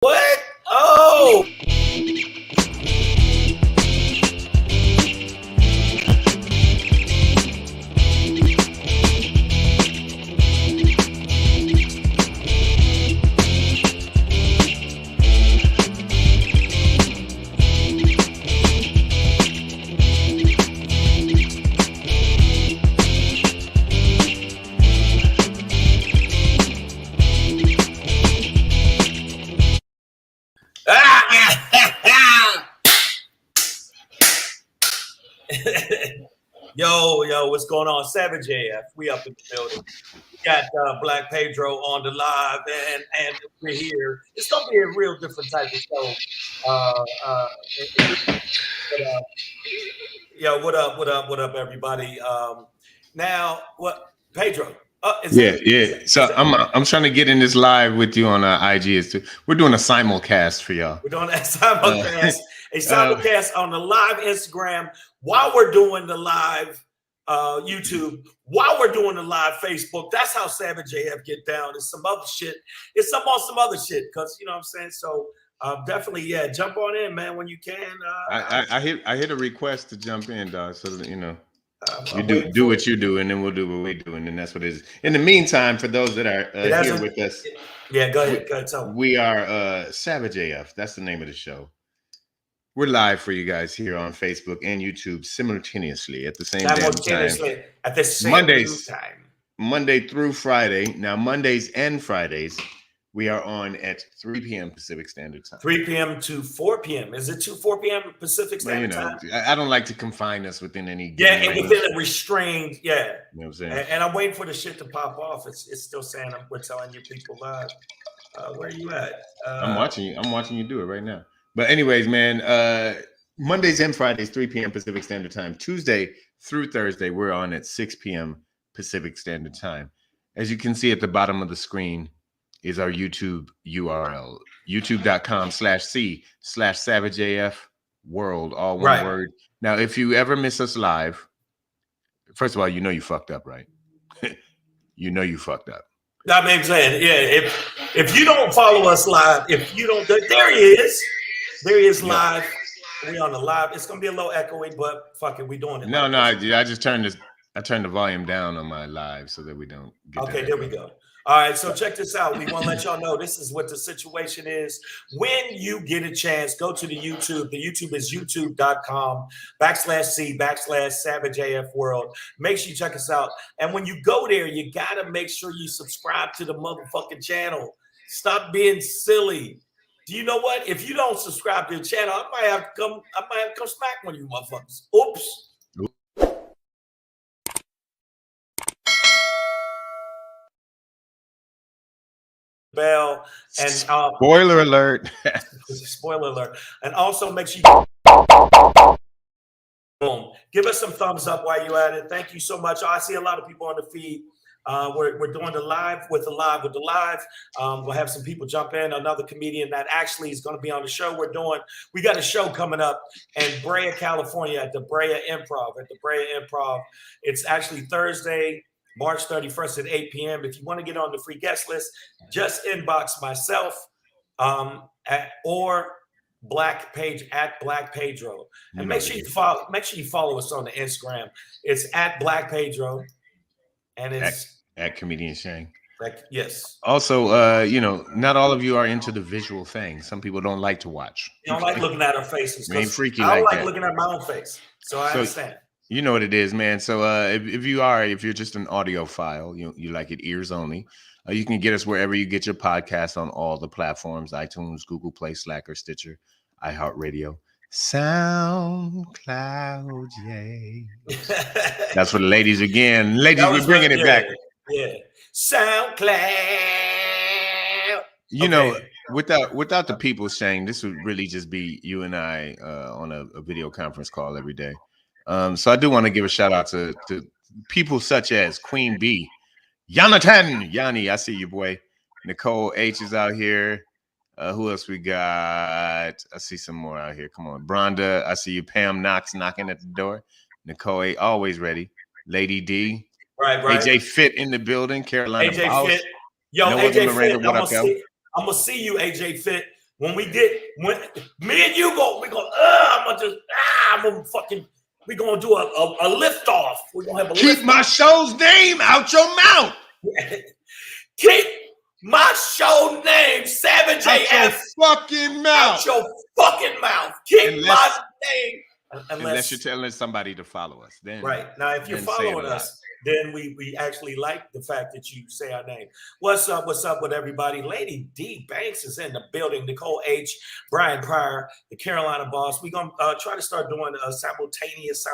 What? Oh! Yo, what's going on? Savage AF, we up in the building. We got Black Pedro on the live, and we're here. It's gonna be a real different type of show. Yo, what up, everybody? Now, what, Pedro? Yeah. So I'm trying to get in this live with you on IG. We're doing a simulcast for y'all. We're doing a simulcast on the live Instagram while we're doing the live YouTube, while we're doing the live Facebook. That's how Savage AF get down. It's some other shit. It's some other shit, because you know what I'm saying. So definitely, yeah, jump on in, man, when you can. I hit a request to jump in, dog. So that, you know. You do what you do, and then we'll do what we do, and then that's what it is. In the meantime, for those that are here with us, go ahead. Tell me. We are Savage AF. That's the name of the show. We're live for you guys here on Facebook and YouTube simultaneously at the same time. At the same time. Monday through Friday. Now, Mondays and Fridays, we are on at 3 p.m. Pacific Standard Time. 3 p.m. to 4 p.m. Is it to 4 p.m. Pacific Standard Time? I don't like to confine us within any. Yeah, and within a restrained, yeah. You know what I'm saying? And I'm waiting for the shit to pop off. It's still saying we're telling you people live. Where are you at? I'm watching you. I'm watching you do it right now. But anyways, man, Mondays and Fridays, 3 p.m. Pacific Standard Time. Tuesday through Thursday, we're on at 6 p.m. Pacific Standard Time. As you can see at the bottom of the screen is our YouTube URL, youtube.com/C/SavageAF World, all one word. Now, if you ever miss us live, first of all, you know you fucked up, right? You know you fucked up. That makes sense. Yeah, if you don't follow us live, if you don't, there he is. There he is live. We on the live. It's gonna be a little echoey, but fuck it, we doing it. No, I just turned this. I turned the volume down on my live so that we don't get okay, there we go. All right, so check this out. We want to let y'all know this is what the situation is. When you get a chance, go to the YouTube. The YouTube is youtube.com/C/SavageAF World. Make sure you check us out. And when you go there, you got to make sure you subscribe to the motherfucking channel. Stop being silly. Do you know what? If you don't subscribe to the channel, I might have to come smack one of you motherfuckers. Oops. Bell and spoiler alert. Spoiler alert. And also make sure you give us some thumbs up while you're at it. Thank you so much. I see a lot of people on the feed. We're doing the live with the live. We'll have some people jump in. Another comedian that actually is going to be on the show. We got a show coming up in Brea, California at the Brea Improv. It's actually Thursday, March 31st at 8 p.m. If you want to get on the free guest list, just inbox myself or Black Page at Black Pedro. And make sure you follow us on the Instagram. It's at Black Pedro. And it's at Comedian Shang. Yes. Also, not all of you are into the visual thing. Some people don't like to watch. You don't like looking at our faces. Ain't freaky I don't like that. looking at my own face. So I understand. You know what it is, man. So if you're just an audiophile, you like it ears only, you can get us wherever you get your podcasts on all the platforms: iTunes, Google Play, Slacker, Stitcher, iHeartRadio, SoundCloud. Yay! That's for the ladies again. Ladies, we're bringing it back. Yeah, SoundCloud. You know, without the people saying, this would really just be you and I on a video conference call every day. So I do want to give a shout out to people such as Queen B, Yanni, I see you, boy. Nicole H is out here. Who else we got? I see some more out here. Come on, Bronda. I see you. Pam Knox knocking at the door. Nicole A, always ready. Lady D. Right. AJ Fit in the building. Carolina AJ House. Fit. Yo, AJ Fit. I'm gonna see you, AJ Fit. when me and you go, we're gonna do a lift off. We're gonna have a keep lift my off. show's name out your mouth. Keep my show name, Savage Out your AF, fucking mouth. out your fucking mouth. Keep my name. Unless you're telling somebody to follow us. Then right. Now, if you're following us, then we actually like the fact that you say our name. What's up? What's up with everybody? Lady D Banks is in the building. Nicole H, Brian Pryor, the Carolina boss. We're gonna try to start doing simultaneous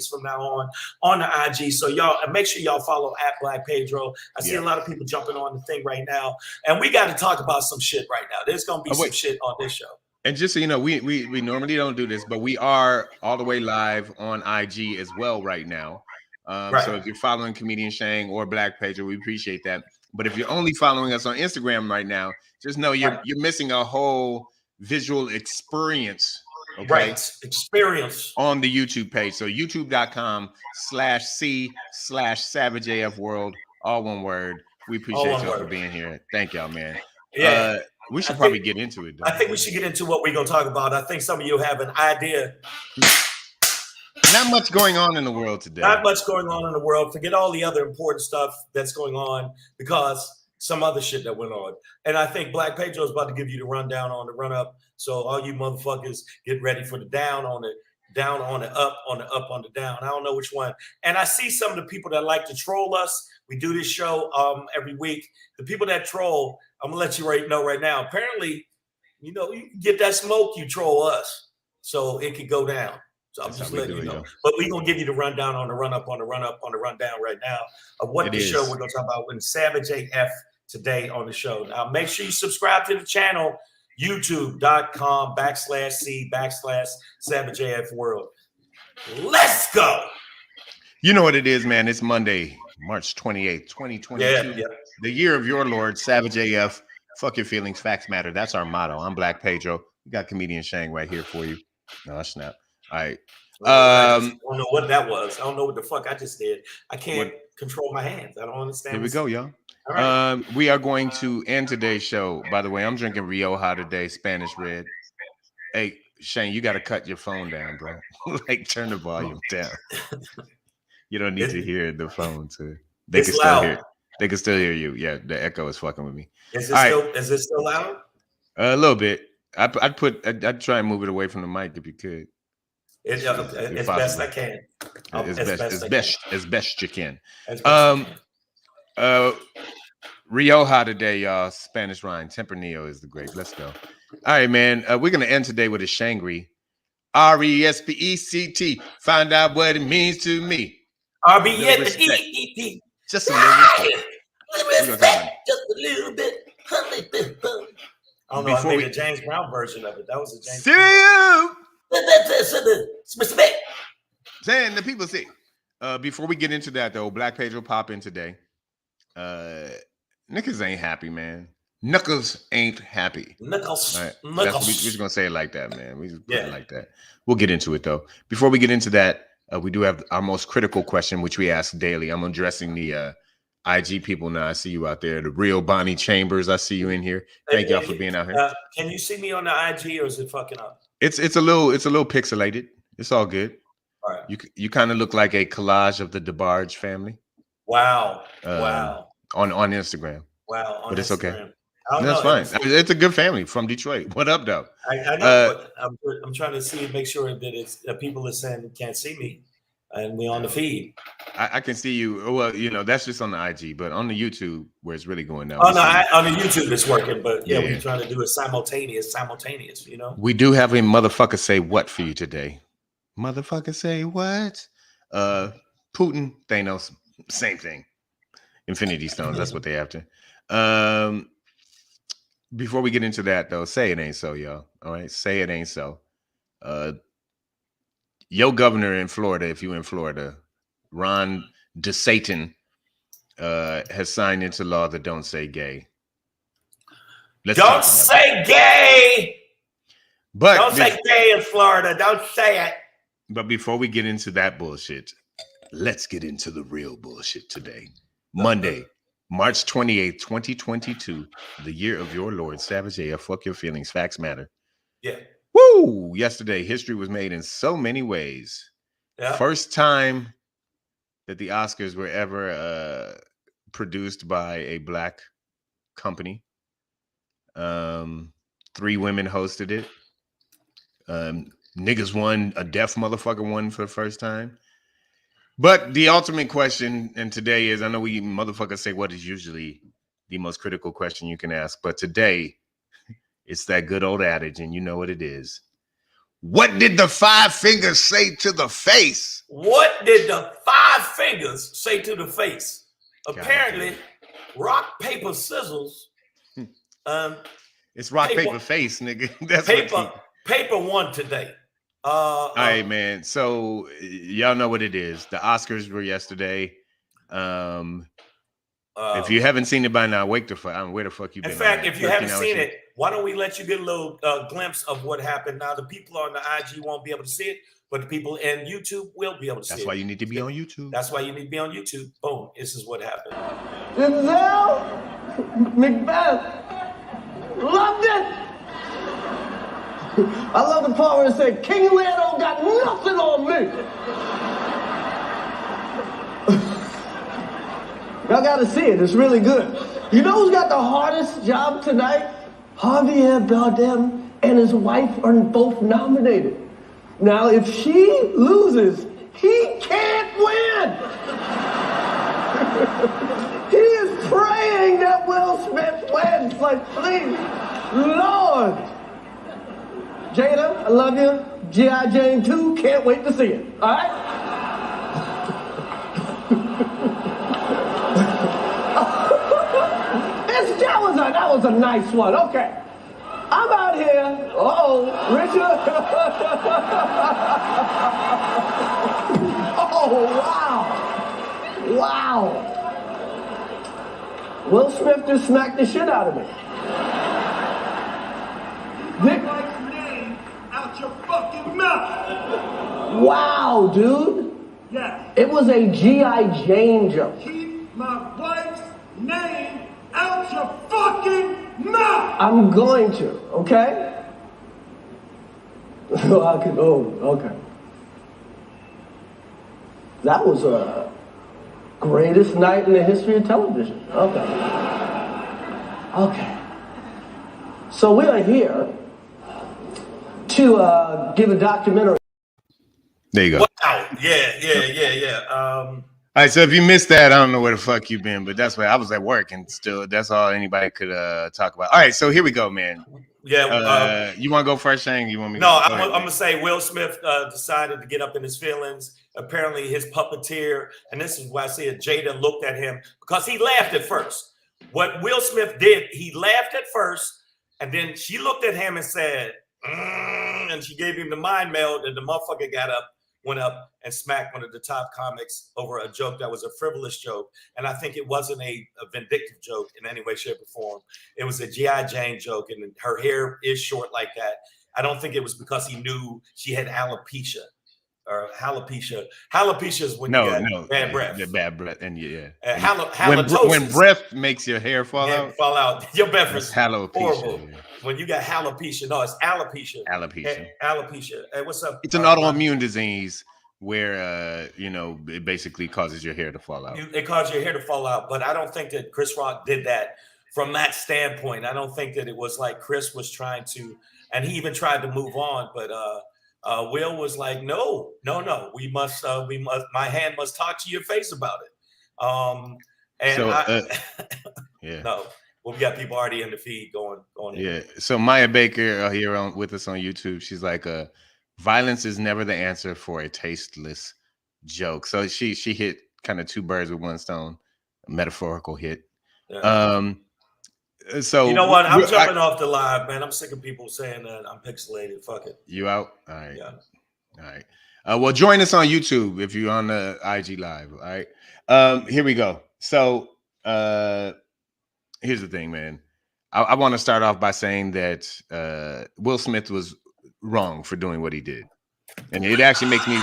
from now on the IG. So y'all make sure y'all follow at Black Pedro. I see a lot of people jumping on the thing right now, and we got to talk about some shit right now. There's gonna be some shit on this show. And just so you know, we normally don't do this, but we are all the way live on IG as well right now. So if you're following Comedian Shang or Black Pedro, we appreciate that. But if you're only following us on Instagram right now, just know you're missing a whole visual experience. Okay? Right, experience on the YouTube page. So youtube.com/C/SavageAF World, all one word. We appreciate y'all for being here. Thank y'all, man. Yeah. We should probably get into it, though. I think we should get into what we're going to talk about. I think some of you have an idea. Not much going on in the world today. Not much going on in the world. Forget all the other important stuff that's going on because some other shit that went on. And I think Black Pedro is about to give you the rundown on the run up. So all you motherfuckers get ready for the down on it, down on the up, on the up, on the down. I don't know which one. And I see some of the people that like to troll us. We do this show every week. The people that troll, I'm gonna let you know right now. Apparently, you can get that smoke, you troll us, so it could go down. So I'm just letting you know. But we're gonna give you the rundown on the run up, on the run up, on the rundown right now of what the show we're gonna talk about in Savage AF today on the show. Now make sure you subscribe to the channel, youtube.com/C/Savage AF World. Let's go. You know what it is, man. It's Monday, March 28th, 2022. Yeah. The year of your Lord, Savage AF. Fuck your feelings, facts matter. That's our motto. I'm Black Pedro. We got Comedian Shang right here for you. No, snap. All right. I don't know what that was. I don't know what the fuck I just did. I can't control my hands. I don't understand. Here we go, y'all. All right. We are going to end today's show. By the way, I'm drinking Rioja today, Spanish red. Hey, Shane, you got to cut your phone down, bro. Like, turn the volume down. You don't need to hear the phone too. They can still hear. They can still hear you. Yeah, the echo is fucking with me. Is it still loud? A little bit. I'd try and move it away from the mic if you could. As best I can. As best you can. Rioja today, y'all. Spanish wine. Tempranillo is the grape. Let's go. All right, man. We're gonna end today with a Shangri. RESPECT. Find out what it means to me. RBSPECT. Just a little respect. Just a little bit. I don't know. I made a James Brown version of it. That was a James Brown. Respect. Saying the people see. Before we get into that, though, Black Pedro pop in today. Knuckles ain't happy, man. Knuckles ain't happy. Knuckles. Right. We're just gonna say it like that, man. We just put it like that. We'll get into it though. Before we get into that, we do have our most critical question, which we ask daily. I'm addressing the IG people now. I see you out there. The real Bonnie Chambers. I see you in here. Thank y'all for being out here. Can you see me on the IG or is it fucking up? It's a little pixelated. It's all good. All right. You kind of look like a collage of the DeBarge family. Wow. On Instagram. Wow. But it's okay. That's fine. It's a good family from Detroit. What up, though? I know. But I'm trying to make sure that it's people listening can't see me, and we on the feed. I can see you. Well, that's just on the IG, but on the YouTube where it's really going down. Oh no, on the YouTube it's working, but we're trying to do it simultaneous. We do have a motherfucker say what for you today. Motherfucker say what? Putin, Thanos, same thing. Infinity Stones. That's what they after. Before we get into that, though, say it ain't so, y'all. All right, say it ain't so. Your governor in Florida, if you in Florida, Ron DeSatan, has signed into law the Don't Say Gay. Don't say gay. But don't say gay in Florida. Don't say it. But before we get into that bullshit, let's get into the real bullshit today. Monday, March 28th, 2022, the year of your Lord, Savage AF. Fuck your feelings. Facts matter. Yeah. Woo! Yesterday, history was made in so many ways. Yeah. First time that the Oscars were ever produced by a black company. 3 women hosted it. Niggas won, a deaf motherfucker won for the first time. But the ultimate question, and today is, I know we motherfuckers say what is usually the most critical question you can ask, but today it's that good old adage, and you know what it is. What did the 5 fingers say to the face? What did the 5 fingers say to the face? Apparently, rock, paper, scissors. It's rock, paper, face, nigga. That's paper won today. All right, man. So y'all know what it is. The Oscars were yesterday. If you haven't seen it by now, wake the fuck. Where the fuck you been? In fact, if you haven't seen it, why don't we let you get a little glimpse of what happened? Now, the people on the IG won't be able to see it, but the people in YouTube will be able to see it. That's why you need to be on YouTube. That's why you need to be on YouTube. Boom. This is what happened. Denzel Macbeth loved it. I love the part where it said, King Lear don't got nothing on me. Y'all got to see it. It's really good. You know who's got the hardest job tonight? Javier Bardem and his wife are both nominated. Now, if she loses, he can't win. He is praying that Will Smith wins. Like, please, Lord. Jada, I love you. G.I. Jane 2, can't wait to see it. All right? That was a nice one. Okay. I'm out here. Richard. Oh, wow. Wow. Will Smith just smacked the shit out of me. Nick wife's name out your fucking mouth. Wow, dude. Yes. It was a G.I. Jane joke. Keep my wife's name out your fucking mouth! I'm going to, okay? Okay. That was a greatest night in the history of television. Okay. Okay. So we are here to give a documentary. There you go. Wow. Yeah. All right, so if you missed that, I don't know where the fuck you've been, but that's where I was at work, and still, that's all anybody could talk about. All right, so here we go, man. Yeah. You want to go first, Shane? You want me? No, I'm going to say Will Smith decided to get up in his feelings. Apparently, his puppeteer, and this is why I say Jada looked at him because he laughed at first. What Will Smith did, he laughed at first, and then she looked at him and said, and she gave him the mind meld, and the motherfucker went up and smacked one of the top comics over a joke that was a frivolous joke. And I think it wasn't a vindictive joke in any way, shape, or form. It was a G.I. Jane joke, and her hair is short like that. I don't think it was because he knew she had alopecia or alopecia. Alopecia is when you got bad breath. The bad breath, and yeah. Halitosis. When breath makes your hair fall out. Your breath is alopecia. Horrible. Yeah. When you got alopecia, no, it's alopecia. Alopecia. Hey, what's up? It's an autoimmune disease where it basically causes your hair to fall out. It causes your hair to fall out, but I don't think that Chris Rock did that from that standpoint. I don't think that it was like Chris was trying to, and he even tried to move on, but Will was like, no, we must, my hand must talk to your face about it. Yeah. No. Well, we got people already in the feed going. Yeah. So Maya Baker here with us on YouTube. She's like, violence is never the answer for a tasteless joke. So she hit kind of 2 birds with 1 stone, a metaphorical hit. Yeah. So you know what? I'm jumping off the live, man. I'm sick of people saying that I'm pixelated. Fuck it. You out? All right. Yeah. All right. Well, join us on YouTube if you're on the IG live. All right. Here we go. So here's the thing, man. I want to start off by saying that Will Smith was wrong for doing what he did. And it actually makes me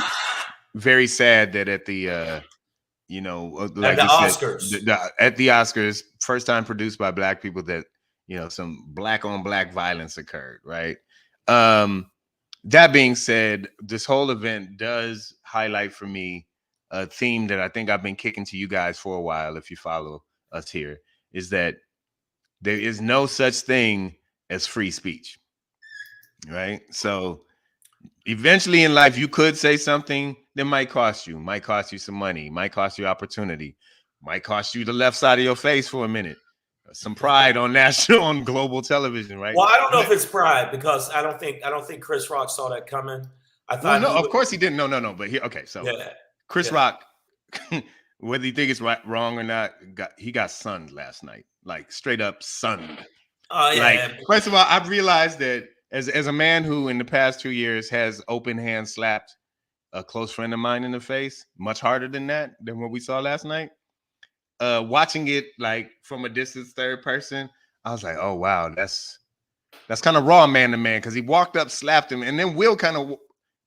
very sad that at the You know, At like the you said, Oscars. at the Oscars, first time produced by Black people that, you know, some black on black violence occurred, right? That being said, this whole event does highlight for me a theme that I think I've been kicking to you guys for a while, if you follow us here, is that there is no such thing as free speech, right? So eventually in life, you could say something that might cost you some money, might cost you opportunity, might cost you the left side of your face for a minute, some pride on national, on global television, right? Well, I don't know But, if it's pride because I don't think Chris Rock saw that coming. I well, thought no, he of would. course he didn't. No. But here, okay, so Yeah, Chris yeah. Rock, whether you think it's right, wrong or not, he got sunned last night, like straight up sunned. Oh Like, yeah. first of all, I've realized that as a man who in the past 2 years has open hand slapped a close friend of mine in the face, much harder than what we saw last night. Watching it like from a distance, third person, I was like, oh wow, that's kind of raw man to man, because he walked up, slapped him, and then Will kind of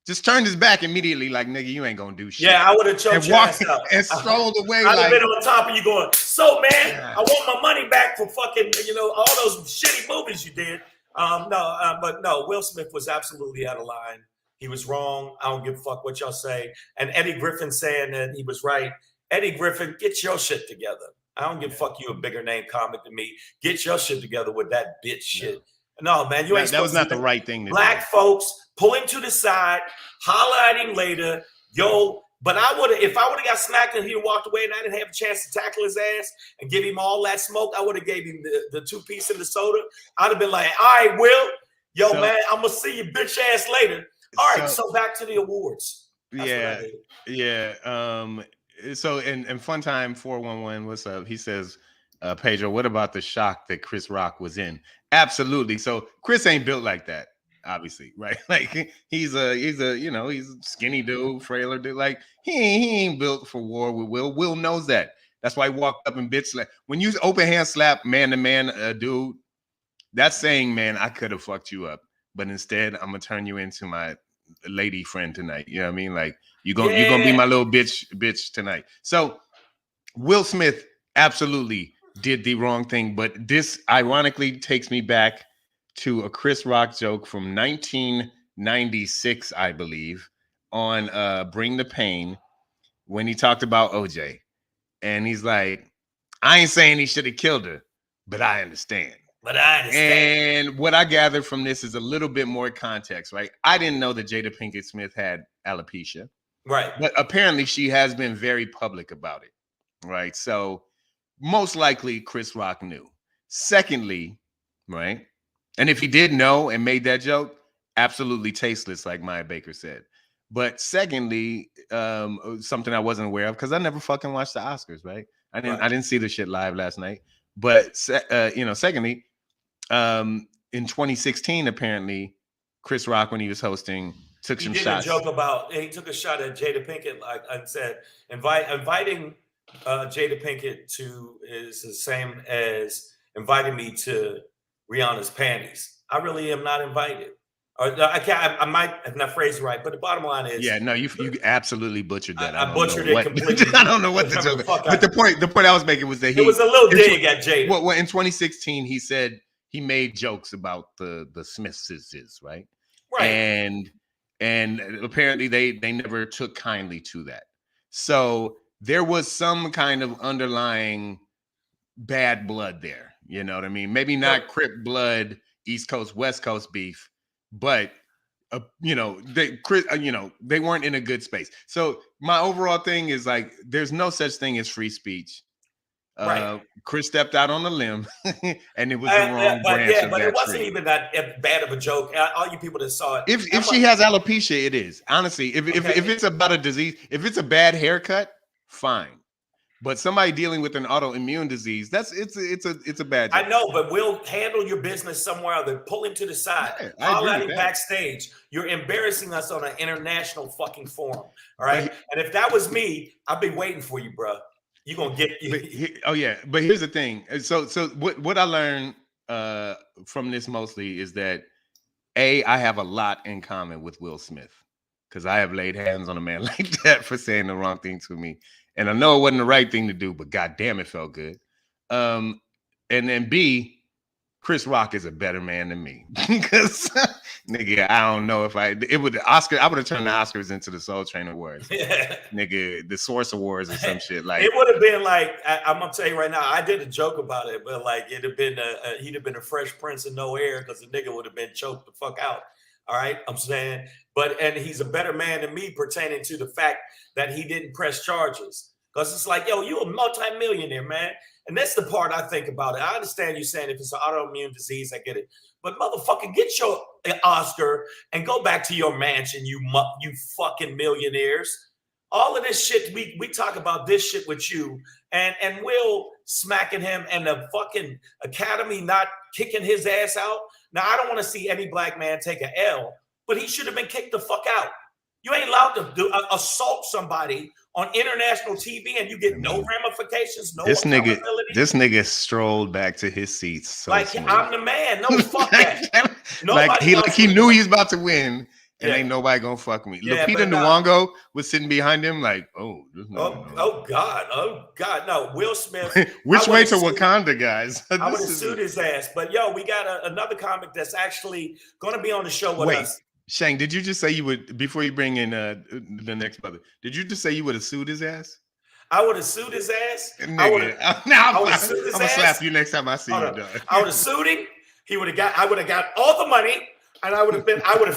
just turned his back immediately, like, nigga, you ain't gonna do shit. Yeah, I would have choked And your walked ass out. and strolled away I'd have like, been on top of you going, so man, yeah. I want my money back for fucking, all those shitty movies you did. But no, Will Smith was absolutely out of line. He was wrong. I don't give a fuck what y'all say. And Eddie Griffin saying that he was right. Eddie Griffin, get your shit together. I don't give a fuck, you a bigger name comic than me. Get your shit together with that bitch shit. No, man, you ain't that was supposed not to the right thing to do. Black folks, pull him to the side, holler at him later. Yo, but if I would have got smacked and he walked away and I didn't have a chance to tackle his ass and give him all that smoke, I would have gave him the 2-piece in the soda. I'd have been like, all right, Will, man, I'm gonna see you bitch ass later. All right, so back to the awards. That's yeah. So in Fun Time 411, what's up? He says, Pedro, what about the shock that Chris Rock was in? Absolutely. So Chris ain't built like that, obviously, right? Like he's a skinny dude, frailer dude. Like he ain't built for war with Will. Will knows that. That's why he walked up and bitch. Like when you open hand slap man to man, dude, that's saying, man, I could have fucked you up, but instead I'm gonna turn you into my lady friend tonight. You know what I mean? Like you're gonna be my little bitch tonight. So Will Smith absolutely did the wrong thing, but this ironically takes me back to a Chris Rock joke from 1996, I believe, on Bring the Pain, when he talked about OJ. And he's like, I ain't saying he should have killed her, but I understand. And what I gathered from this is a little bit more context, right? I didn't know that Jada Pinkett Smith had alopecia. Right. But apparently she has been very public about it, right? So most likely Chris Rock knew. Secondly, right? And if he did know and made that joke, absolutely tasteless, like Maya Baker said. But secondly, something I wasn't aware of, because I never fucking watched the Oscars, right? I didn't see the shit live last night. But secondly, in 2016, apparently, Chris Rock, when he was hosting, took some shots. He took a shot at Jada Pinkett, like I said, inviting Jada Pinkett to is the same as inviting me to Rihanna's panties. I really am not invited. I might have not phrased it right, but the bottom line is, yeah, no, you absolutely butchered that. I butchered it completely. I don't know what the joke. But the point I was making was that it was a little dig at Jada. Well, in 2016, he said he made jokes about the Smiths, right? Right. And apparently they never took kindly to that. So there was some kind of underlying bad blood there. You know what I mean? Maybe not Crip blood, East Coast, West Coast beef, but they weren't in a good space. So my overall thing is like, there's no such thing as free speech. Right. Chris stepped out on a limb, and it was the wrong branch of that but it wasn't tree. even that bad of a joke. All you people that saw it. If she has alopecia, it is. Honestly, if it's about a disease, if it's a bad haircut, fine. But somebody dealing with an autoimmune disease, it's a bad joke. I know, but we'll handle your business somewhere other. Pull him to the side. Holler at him backstage. You're embarrassing us on an international fucking forum. All right. And if that was me, I'd be waiting for you, bro. You're gonna get but here's the thing. So what I learned from this mostly is that I have a lot in common with Will Smith, because I have laid hands on a man like that for saying the wrong thing to me. And I know it wasn't the right thing to do, but goddamn, it felt good. And then B, Chris Rock is a better man than me because nigga, I don't know if I would have turned the Oscars into the Soul Train Awards. Yeah. Nigga, the Source Awards or some shit. Like it would have been like I'm gonna tell you right now. I did a joke about it, but like it'd have been he'd have been a Fresh Prince of No Air because the nigga would have been choked the fuck out. All right, I'm saying, and he's a better man than me pertaining to the fact that he didn't press charges because it's like, yo, you a multimillionaire, man. And that's the part I think about it. I understand you saying if it's an autoimmune disease, I get it. But motherfucker, get your Oscar and go back to your mansion, you fucking millionaires. All of this shit, we talk about this shit with you and Will smacking him and the fucking Academy not kicking his ass out. Now, I don't want to see any black man take an L, but he should have been kicked the fuck out. You ain't allowed to assault somebody on international TV and you get no ramifications, no accountability. This nigga strolled back to his seats. So like smooth. I'm the man. No, fuck that. like he knew he was about to win, and ain't nobody gonna fuck me. Yeah, Lupita Nyong'o was sitting behind him, like, oh God, no. Will Smith. Which way to Wakanda, guys? I would have sued his ass. But yo, we got another comic that's actually gonna be on the show with us. Shang, did you just say you would, before you bring in the next brother, did you just say you would have sued his ass? I would have sued his ass. Nigga, I'm gonna slap you next time I see you, dog. I would have sued him. I would have got all the money, and I would have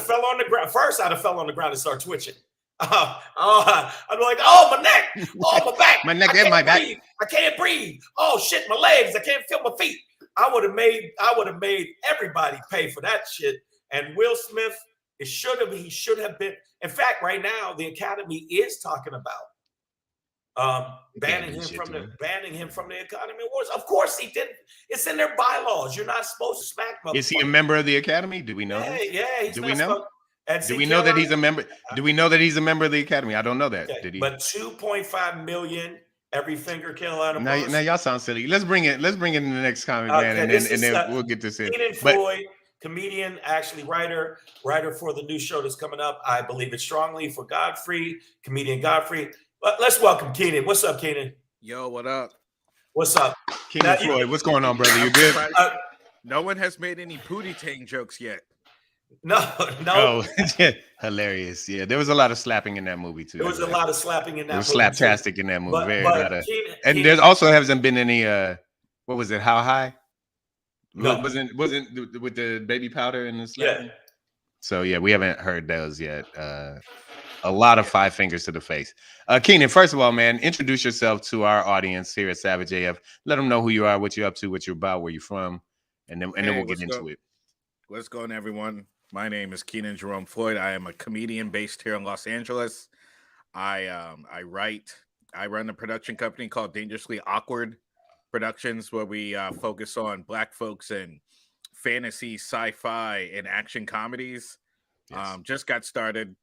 fell on the ground. First, I'd have fell on the ground and start twitching. I'd be like, oh, my neck, oh, my back. My neck and my back. I can't breathe. Oh shit, my legs. I can't feel my feet. I would have made everybody pay for that shit. And Will Smith, he should have been. In fact, right now, the Academy is talking about banning him from the Academy Awards. Of course he did. It's in their bylaws. You're not supposed to smack. Is he a member of the Academy? Do we know? Yeah. Do we know? Do we know that he's a member? Do we know that he's a member of the Academy? I don't know that. Did he? But 2.5 million every finger Carolina. Now y'all sound silly. Let's bring it in the next comment, man, and then we'll get this in. Keenan Floyd, comedian, actually writer for the new show that's coming up. I believe it strongly for Godfrey, comedian Godfrey. Let's welcome Keenan. What's up, Keenan? Yo, what up? What's up? Keenan Floyd, what's going on, brother? You good? No one has made any Pootie Tang jokes yet. No. Oh, hilarious. Yeah, there was a lot of slapping in that movie, too. There was a lot of slapping in that movie. There was slaptastic in that movie. And there also hasn't been any, what was it, How High? No. Wasn't with the baby powder and the slapping? Yeah. So, yeah, we haven't heard those yet. A lot of five fingers to the face. Keenan, first of all, man, introduce yourself to our audience here at Savage AF. Let them know who you are, what you're up to, what you're about, where you're from, and then we'll get into it. What's going on, everyone? My name is Keenan Jerome Floyd. I am a comedian based here in Los Angeles. I run a production company called Dangerously Awkward Productions, where we focus on Black folks in fantasy, sci-fi, and action comedies. Yes. Just got started.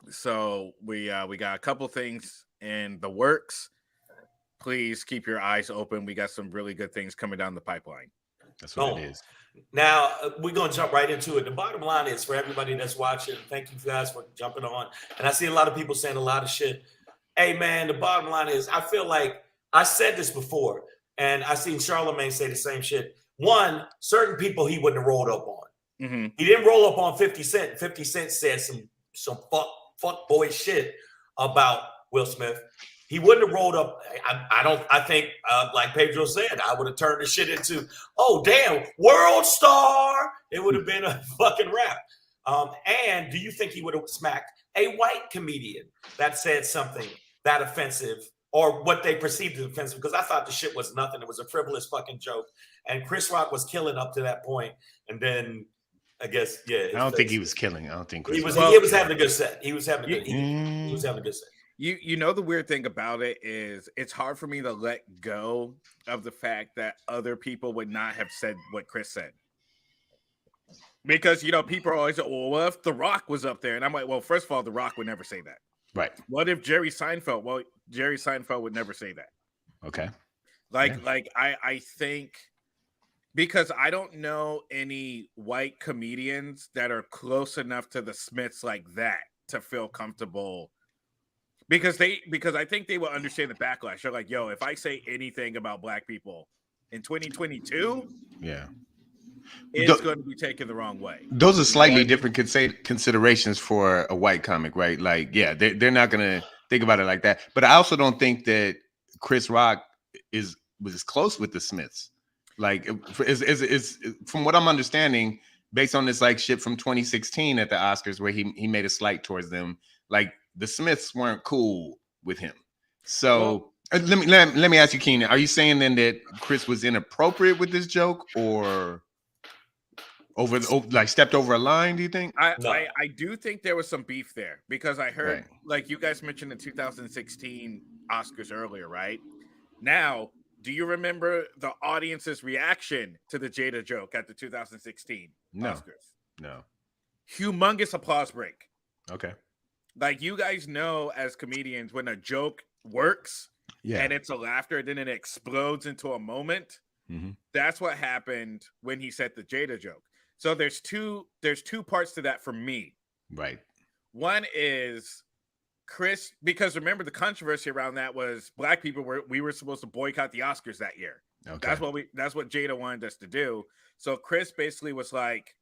So we got a couple things in the works. Please keep your eyes open. We got some really good things coming down the pipeline. That's what it is. Now we're going to jump right into it. The bottom line is, for everybody that's watching, thank you guys for jumping on. And I see a lot of people saying a lot of shit. Hey man, the bottom line is, I feel like I said this before, and I seen Charlamagne say the same shit. One, certain people he wouldn't have rolled up on. Mm-hmm. He didn't roll up on 50 Cent. 50 Cent said some fuck boy shit about Will Smith. He wouldn't have rolled up. I think, like Pedro said, I would have turned the shit into, oh, damn, world star. It would have been a fucking rap. And do you think he would have smacked a white comedian that said something that offensive, or what they perceived as offensive? Because I thought the shit was nothing. It was a frivolous fucking joke. And Chris Rock was killing up to that point. And then I guess, yeah. I don't think he was killing. I don't think he was having a good set. He was having a good set. You know, the weird thing about it is it's hard for me to let go of the fact that other people would not have said what Chris said. Because, you know, people are always like, well, if The Rock was up there? And I'm like, well, first of all, The Rock would never say that. Right. What if Jerry Seinfeld? Well, Jerry Seinfeld would never say that. Okay. I think, because I don't know any white comedians that are close enough to the Smiths like that to feel comfortable because I think they will understand the backlash. They're like, yo, if I say anything about black people in 2022, yeah, it's going to be taken the wrong way. those are slightly different considerations for a white comic, right? Like, yeah, they're not gonna think about it like that. But I also don't think that Chris Rock was close with the Smiths. Like, is from what I'm understanding, based on this like shit from 2016 at the Oscars, where he made a slight towards them. Like, the Smiths weren't cool with him. So let me ask you, Keenan, are you saying then that Chris was inappropriate with this joke, or stepped over a line? Do you think? I do think there was some beef there, because I heard like you guys mentioned the 2016 Oscars earlier, right? Now, do you remember the audience's reaction to the Jada joke at the 2016 Oscars? No. Humongous applause break. Okay. Like, you guys know, as comedians, when a joke works and it's a laughter, then it explodes into a moment. Mm-hmm. That's what happened when he said the Jada joke. So there's two parts to that for me. Right. One is Chris, because remember the controversy around that was black people we were supposed to boycott the Oscars that year. Okay. That's what Jada wanted us to do. So Chris basically was like,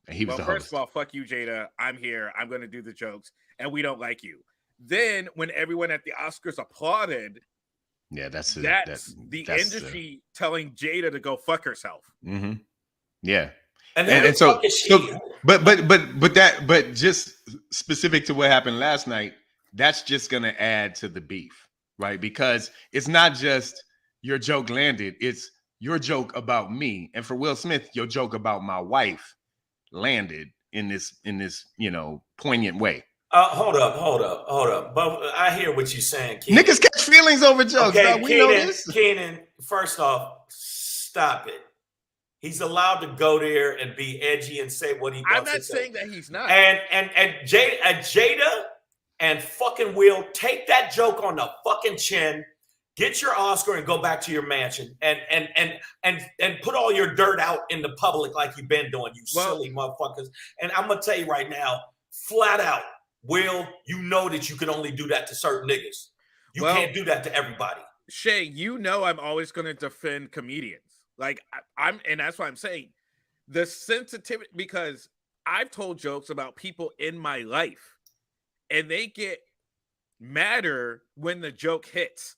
first of all, fuck you, Jada. I'm here. I'm going to do the jokes, and we don't like you. Then when everyone at the Oscars applauded, that's the industry telling Jada to go fuck herself. Mm-hmm. Yeah. And so but just specific to what happened last night, that's just going to add to the beef, right? Because it's not just your joke landed, it's your joke about me. And for Will Smith, your joke about my wife landed in this, poignant way. Hold up. But I hear what you're saying, Keenan. Niggas catch feelings over jokes. Okay, we know this. Keenan, first off, stop it. He's allowed to go there and be edgy and say what he wants to say. I'm not saying that he's not. And Jada and fucking Will, take that joke on the fucking chin, get your Oscar and go back to your mansion and put all your dirt out in the public like you've been doing, silly motherfuckers. And I'm gonna tell you right now, flat out, Will, you know that you can only do that to certain niggas. You can't do that to everybody. Shay, I'm always gonna defend comedians. Like, and that's why I'm saying the sensitivity, because I've told jokes about people in my life and they get madder when the joke hits,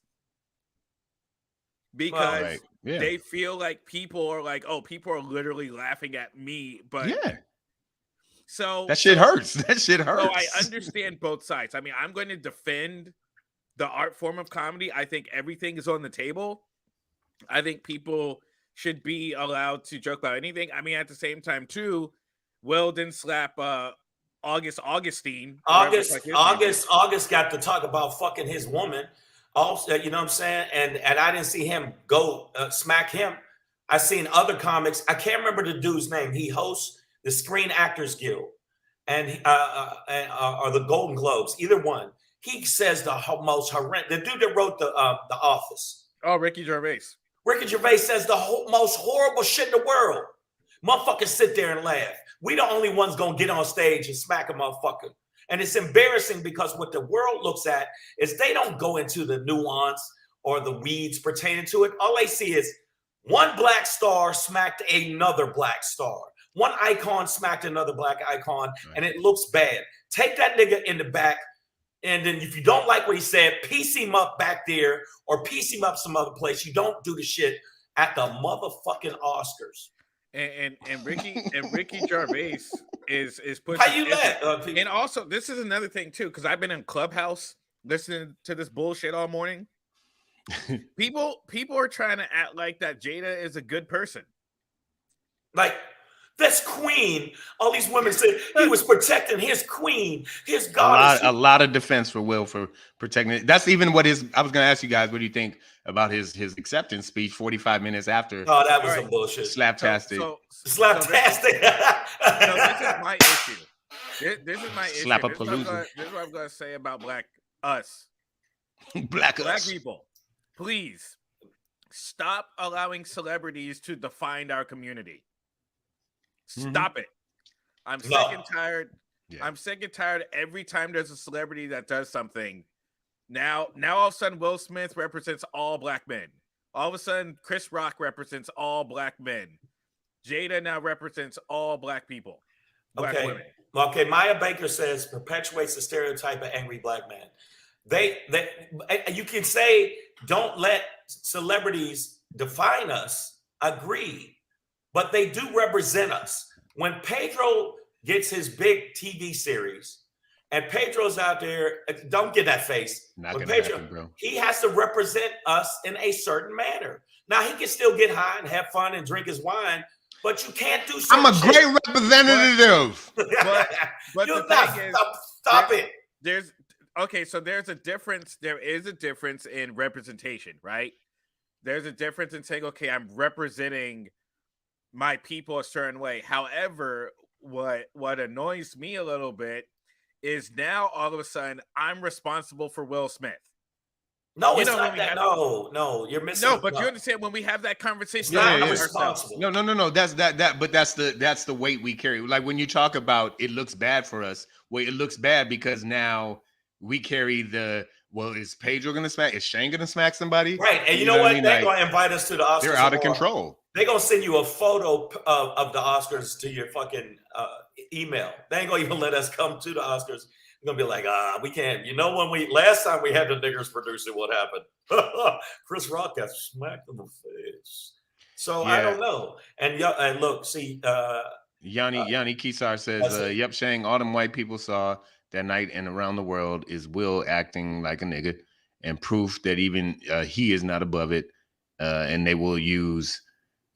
because they feel like people are like, oh, people are literally laughing at me. But so that shit hurts. That shit hurts. So I understand both sides. I mean, I'm going to defend the art form of comedy. I think everything is on the table. I think people should be allowed to joke about anything. I mean, at the same time, too, Will didn't slap Augustine. August got to talk about fucking his woman. Also, you know what I'm saying? And I didn't see him go smack him. I seen other comics. I can't remember the dude's name. He hosts the Screen Actors Guild and or the Golden Globes, either one. He says the most horrendous. The dude that wrote the Office. Oh, Ricky Gervais. Ricky Gervais says the most horrible shit in the world. Motherfuckers sit there and laugh. We the only ones gonna get on stage and smack a motherfucker. And it's embarrassing, because what the world looks at is they don't go into the nuance or the weeds pertaining to it. All they see is one black star smacked another black star. One icon smacked another black icon, and it looks bad. Take that nigga in the back, and then if you don't like what he said, piece him up back there or piece him up some other place. You don't do the shit at the motherfucking Oscars. And Ricky Gervais is pushing. How you let? And also, this is another thing too, because I've been in Clubhouse listening to this bullshit all morning. People are trying to act like that Jada is a good person. Like, that's Queen. All these women said he was protecting his queen, his goddess. A lot of defense for Will for protecting it. That's even what his. I was going to ask you guys, what do you think about his acceptance speech 45 minutes after? Oh, that was some bullshit. Slaptastic. Slaptastic. So this is my issue. This is my issue. Slap This is what I'm going to say about black people. Please stop allowing celebrities to define our community. Stop it. I'm sick and tired. Yeah. I'm sick and tired every time there's a celebrity that does something. Now all of a sudden, Will Smith represents all black men. All of a sudden, Chris Rock represents all black men. Jada now represents all black people, black women. Okay. Maya Baker says perpetuates the stereotype of angry black man. They you can say don't let celebrities define us. Agreed, but they do represent us. When Pedro gets his big TV series, and Pedro's out there, don't get that face. Not when gonna happen, bro. He has to represent us in a certain manner. Now he can still get high and have fun and drink his wine, but you can't do. I'm a great representative. But you the thing is, stop it. So there's a difference. There is a difference in representation, right? There's a difference in saying, okay, I'm representing my people a certain way. However, what annoys me a little bit is now all of a sudden I'm responsible for Will Smith. No, it's not that. No, you're missing. No, but you understand when we have that conversation. I'm responsible. No. That's that. But that's the weight we carry. Like when you talk about it looks bad for us. Well, it looks bad because now we carry the. Well, is Pedro gonna smack? Is Shane gonna smack somebody? Right, and you know what? They're gonna invite us to the Oscars. They're out of control. They're gonna send you a photo of the Oscars to your fucking email. They ain't gonna even let us come to the Oscars. They're gonna be like, we can't. You know, when last time we had the niggers producing, what happened? Chris Rock got smacked in the face. So I don't know. And look, see, Yanni Kisar says, "Yep, Shane. All them white people saw that night and around the world is Will acting like a nigga, and proof that even he is not above it. And they will use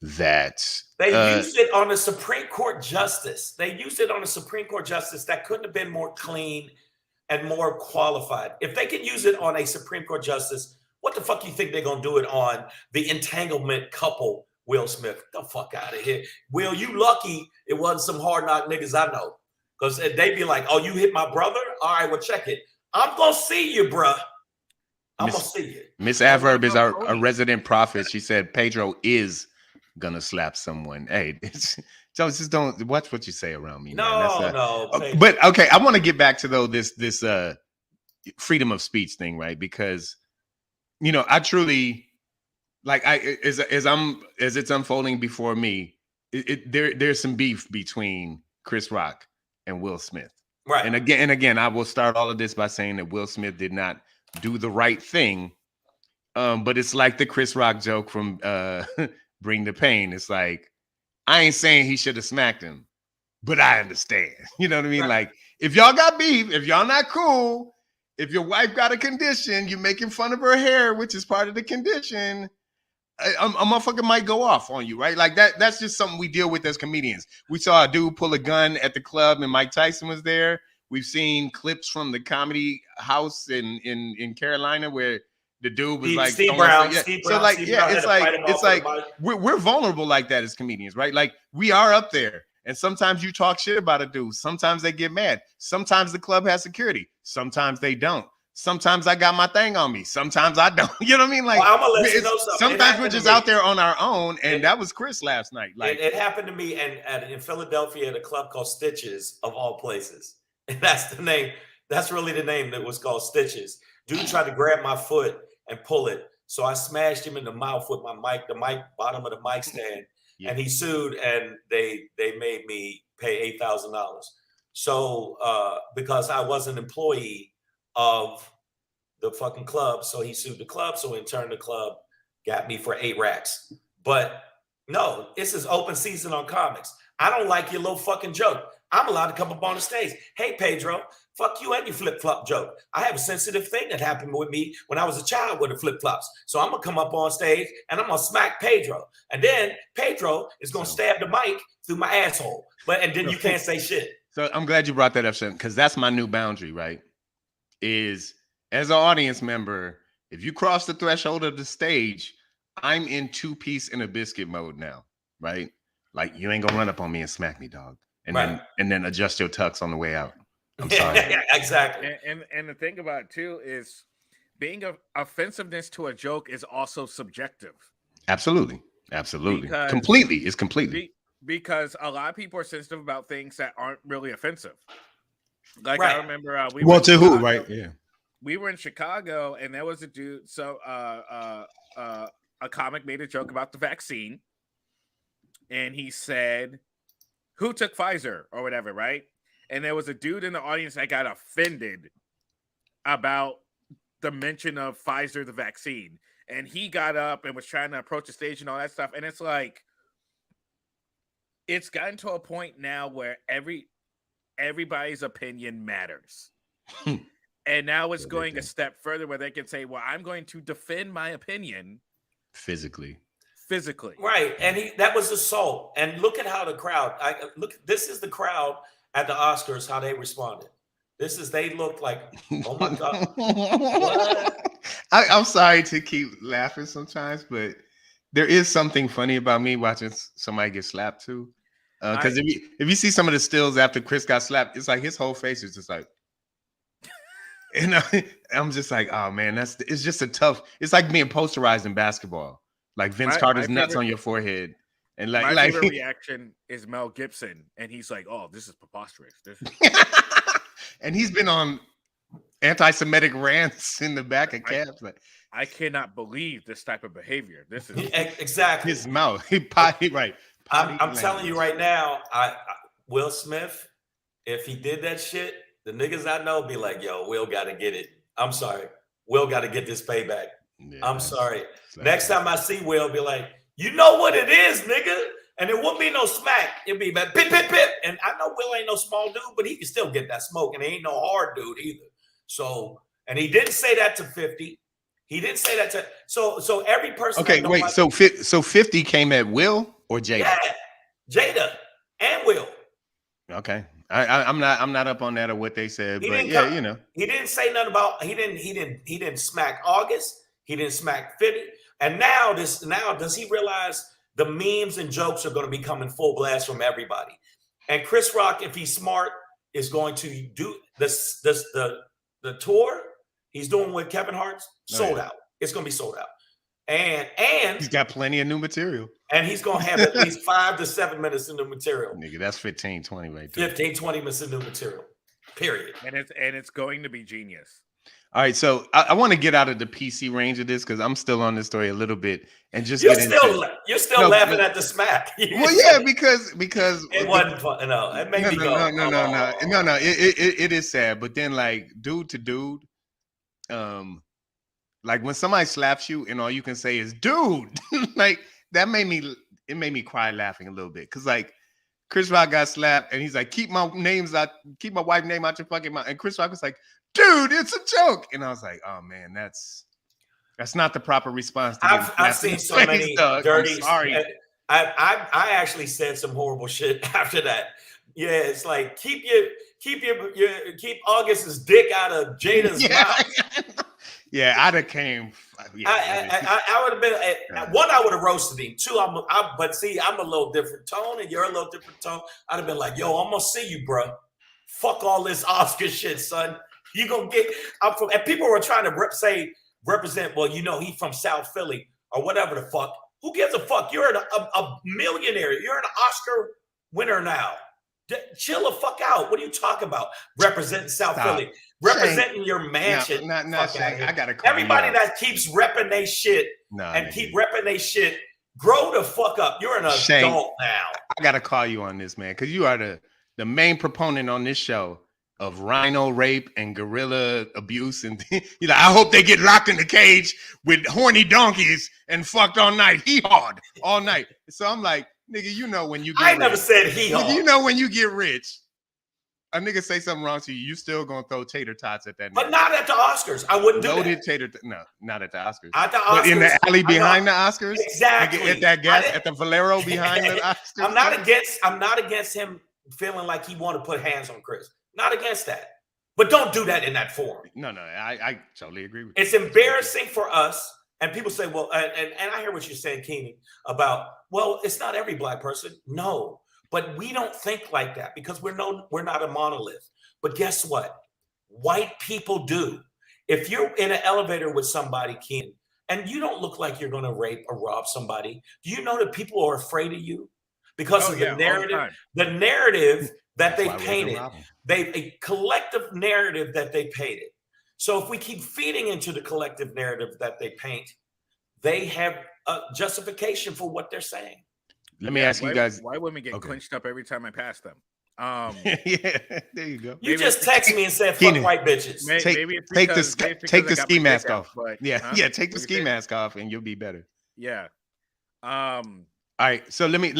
that. They used it on a Supreme Court justice. They used it on a Supreme Court justice that couldn't have been more clean and more qualified. If they can use it on a Supreme Court justice, what the fuck you think they're gonna do it on the entanglement couple, Will Smith? Get the fuck out of here. Will, you lucky it wasn't some hard knock niggas I know. Because they'd be like, oh, you hit my brother? All right, well, check it. I'm going to see you, bruh. I'm going to see you. Miss Adverb is our resident prophet. She said Pedro is going to slap someone. Hey, just don't watch what you say around me. No. But, okay, I want to get back to, though, this freedom of speech thing, right? Because, you know, I truly, like, as it's unfolding before me, there's some beef between Chris Rock and Will Smith. Right. And again, I will start all of this by saying that Will Smith did not do the right thing. But it's like the Chris Rock joke from Bring the Pain. It's like, I ain't saying he should have smacked him, but I understand. You know what I mean? Right. Like, if y'all got beef, if y'all not cool, if your wife got a condition, you making fun of her hair, which is part of the condition, a motherfucker might go off on you, right? Like that's just something we deal with as comedians. We saw a dude pull a gun at the club and Mike Tyson was there. We've seen clips from the comedy house in Carolina where the dude was like Steve Brown. It's like we're vulnerable like that as comedians, right? Like we are up there. And sometimes you talk shit about a dude. Sometimes they get mad. Sometimes the club has security. Sometimes they don't. Sometimes I got my thing on me. Sometimes I don't. You know what I mean? Like, well, I'm gonna let you know something. Sometimes we're just out there on our own, and that was Chris last night. Like, it happened to me in Philadelphia at a club called Stitches, of all places. And that's the name. That's really the name that was called Stitches. Dude tried to grab my foot and pull it, so I smashed him in the mouth with my mic, bottom of the mic stand, and he sued, and they made me pay $8,000. So because I was an employee of the fucking club, so he sued the club. So in turn, the club got me for 8 racks. But no, this is open season on comics. I don't like your little fucking joke. I'm allowed to come up on the stage. Hey, Pedro, fuck you and your flip-flop joke. I have a sensitive thing that happened with me when I was a child with the flip-flops. So I'm going to come up on stage and I'm going to smack Pedro. And then Pedro is going to stab the mic through my asshole. And then you can't say shit. So I'm glad you brought that up, Sean, because that's my new boundary, right? Is as an audience member, if you cross the threshold of the stage, I'm in 2-piece in a biscuit mode now, right? Like you ain't gonna run up on me and smack me, dog, and then adjust your tux on the way out. I'm sorry. Exactly. And the thing about it too is being offensiveness to a joke is also subjective. Absolutely. Because completely. It's completely because a lot of people are sensitive about things that aren't really offensive. Like I remember to who, right? Yeah. we were in Chicago, and there was a dude. So, a comic made a joke about the vaccine, and he said, "Who took Pfizer or whatever?" Right? And there was a dude in the audience that got offended about the mention of Pfizer, the vaccine, and he got up and was trying to approach the stage and all that stuff. And it's like, it's gotten to a point now where everybody's opinion matters. And now it's going a step further where they can say, well, I'm going to defend my opinion physically. Right. And that was assault. And look at how the crowd, this is the crowd at the Oscars, how they responded. They looked like, oh my God. What? I'm sorry to keep laughing sometimes, but there is something funny about me watching somebody get slapped too. Because if you see some of the stills after Chris got slapped, it's like his whole face is just like, and I'm just like, oh man, it's just it's like being posterized in basketball, like Vince Carter's nuts on your forehead. And my favorite reaction is Mel Gibson, and he's like, oh, this is preposterous. And he's been on anti-Semitic rants in the back of cabs. Like, I cannot believe this type of behavior. This is exactly his mouth. Right. I'm telling you right now, Will Smith, if he did that shit, the niggas I know be like, yo, Will got to get it. I'm sorry. Will got to get this payback. Yeah, I'm sorry. Next time I see Will, be like, you know what it is, nigga. And it won't be no smack. It'll be like, pip, pip, pip. And I know Will ain't no small dude, but he can still get that smoke. And he ain't no hard dude either. So, and he didn't say that to 50. He didn't say that to, so every person. Okay, wait, so 50 came at Will or Jada? Yeah, Jada and Will. Okay. I'm not up on that or what they said, but yeah, you know. He didn't say nothing about, he didn't smack August. He didn't smack 50. And now does he realize the memes and jokes are going to be coming full blast from everybody? And Chris Rock, if he's smart, is going to do the tour he's doing with Kevin Hart, sold out. It's going to be sold out. And he's got plenty of new material. And he's going to have at least 5 to 7 minutes of new material. Nigga, that's 15, 20 right there. 15, 20 minutes of new material. Period. And it's going to be genius. All right, so I want to get out of the PC range of this because I'm still on this story a little bit and just you're still laughing at the smack. Well, yeah, because it wasn't fun. No, it made me go. No. It is sad, but then like dude to dude, like when somebody slaps you and all you can say is dude, like that made me cry laughing a little bit because like Chris Rock got slapped and he's like keep my wife's name out your fucking mouth, and Chris Rock was like, dude, it's a joke. And I was like, oh man, that's not the proper response. I've seen so many dirty. Sorry. I actually said some horrible shit after that. Yeah, it's like keep August's dick out of Jada's mouth. Yeah, I'd have came. Yeah, I would have been one. I would have roasted him. Two, but see, I'm a little different tone, and you're a little different tone. I'd have been like, yo, I'm gonna see you, bro. Fuck all this Oscar shit, son. You gonna get up from, and people were trying to represent. Well, you know, he from South Philly or whatever the fuck. Who gives a fuck? You're a millionaire. You're an Oscar winner now. Chill the fuck out. What are you talking about? Representing South Philly, representing your mansion. Not I gotta call everybody that keeps repping they shit keep repping they shit. Grow the fuck up. You're an adult now. I gotta call you on this, man, because you are the main proponent on this show of rhino rape and gorilla abuse, and you're like, I hope they get locked in the cage with horny donkeys and fucked all night, hee-hawed all night. So I'm like, nigga, you know when you get rich. Never said hee-haw. You know when you get rich, a nigga say something wrong to you, you still gonna throw tater tots at that nigga. But not at the Oscars. I wouldn't do that. No, not at the Oscars. At the Oscars. But in the alley behind the Oscars? Exactly. At that gas, at the Valero behind the Oscars. I'm not against him feeling like he want to put hands on Chris. Not against that. But don't do that in that form. No, I totally agree with you. It's embarrassing for us. And people say, well, and I hear what you're saying, Keenan, about, well, it's not every black person. No, but we don't think like that because we're not a monolith. But guess what? White people do. If you're in an elevator with somebody, Keenan, and you don't look like you're going to rape or rob somebody, do you know that people are afraid of you? Because of the narrative that they painted, a collective narrative that they painted. So if we keep feeding into the collective narrative that they paint, they have a justification for what they're saying. Let me ask you guys. Why women get Okay. clinched up every time I pass them? Yeah, there you go. You just text me and said, "Fuck Keenan, white bitches." Maybe it's because take I the got ski my mask dick out, off. but, Yeah, huh? yeah, take the What ski you say? mask off and you'll be better. Yeah. All right, so let me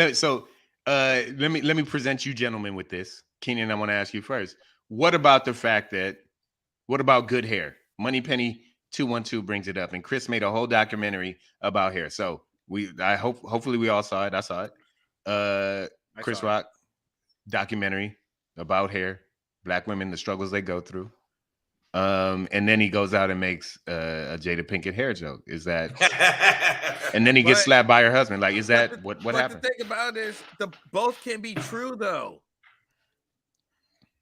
present you gentlemen with this. Keenan, I want to ask you first. What about good hair? Moneypenny 212 brings it up, and Chris made a whole documentary about hair. So hopefully we all saw it. I saw it. Chris Rock documentary about hair, Black women, the struggles they go through. And then he goes out and makes a Jada Pinkett hair joke. Is that? And then he gets slapped by her husband. Like, is that what happened? The thing about it is, both can be true though.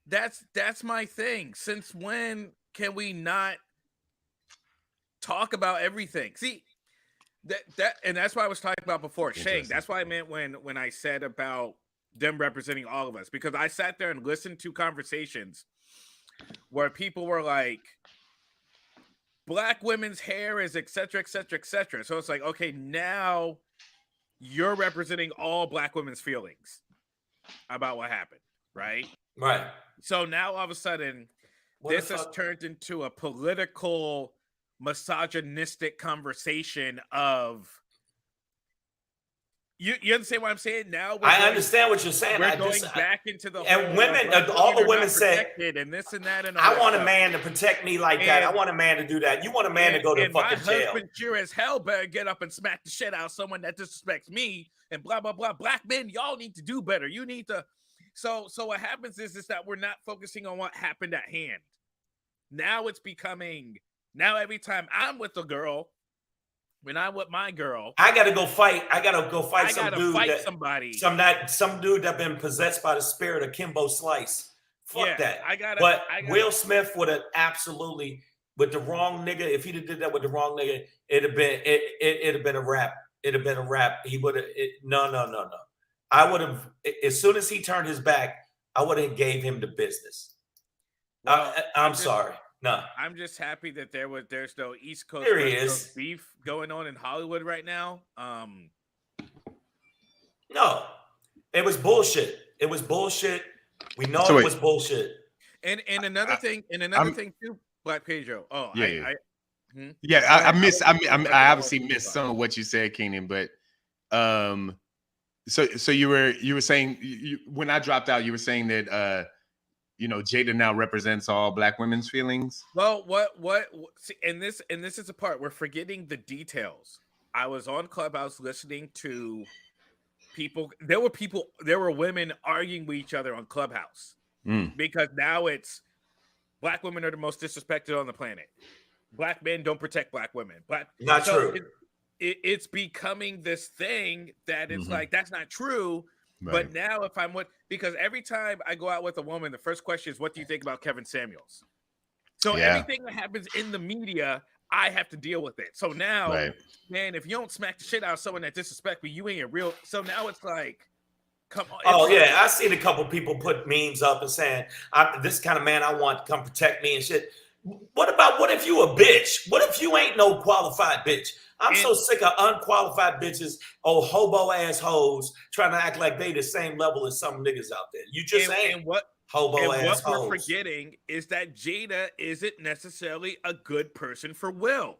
That's my thing. Since when can we not talk about everything? See, and that's what I was talking about before. Shane, that's what I meant when I said about them representing all of us, because I sat there and listened to conversations where people were like, Black women's hair is et cetera, et cetera, et cetera. So it's like, okay, now you're representing all Black women's feelings about what happened, right? Right. So now all of a sudden, this has turned into a political, misogynistic conversation of. You understand what I'm saying? Now I understand what you're saying. We're going back into the and women, all the women say, and this and that, and I want a man to protect me like that. I want a man to do that. You want a man to go to fucking jail. My husband sure as hell better get up and smack the shit out of someone that disrespects me and blah blah blah. Black men, y'all need to do better. You need to. So what happens is that we're not focusing on what happened at hand. Now it's becoming. Now every time I'm with a girl. When I'm with my girl, I gotta go fight. I gotta go fight some dude. Some dude that been possessed by the spirit of Kimbo Slice. Fuck that. Will Smith would have absolutely, with the wrong nigga. If he'd have did that with the wrong nigga, it'd have been a rap. It'd have been a rap. He would have. No. I would have. As soon as he turned his back, I would have gave him the business. Well, I'm sorry. No, I'm just happy that there's no East Coast, West Coast beef going on in Hollywood right now. No, it was bullshit. It was bullshit. We know it was bullshit. And another thing too, Black Pedro. Oh, yeah. I obviously missed some of what you said, Keenan, but so you were saying when I dropped out, you were saying that Jada now represents all Black women's feelings. Well, see, and this is the part we're forgetting the details. I was on Clubhouse listening to people. There were women arguing with each other on Clubhouse because now it's Black women are the most disrespected on the planet. Black men don't protect Black women. Not true. It's becoming this thing that it's like that's not true. Right. But now if I'm because every time I go out with a woman, the first question is, what do you think about Kevin Samuels? So everything that happens in the media, I have to deal with it. So now, man, if you don't smack the shit out of someone that disrespects me, you ain't a real. So now it's like, come on. Oh yeah, I seen a couple people put memes up and saying, "This kind of man I want to come protect me and shit." What if you a bitch? What if you ain't no qualified bitch? I'm so sick of unqualified bitches, hobo ass hoes trying to act like they the same level as some niggas out there. You just ain't. What we're forgetting is that Jada isn't necessarily a good person for Will.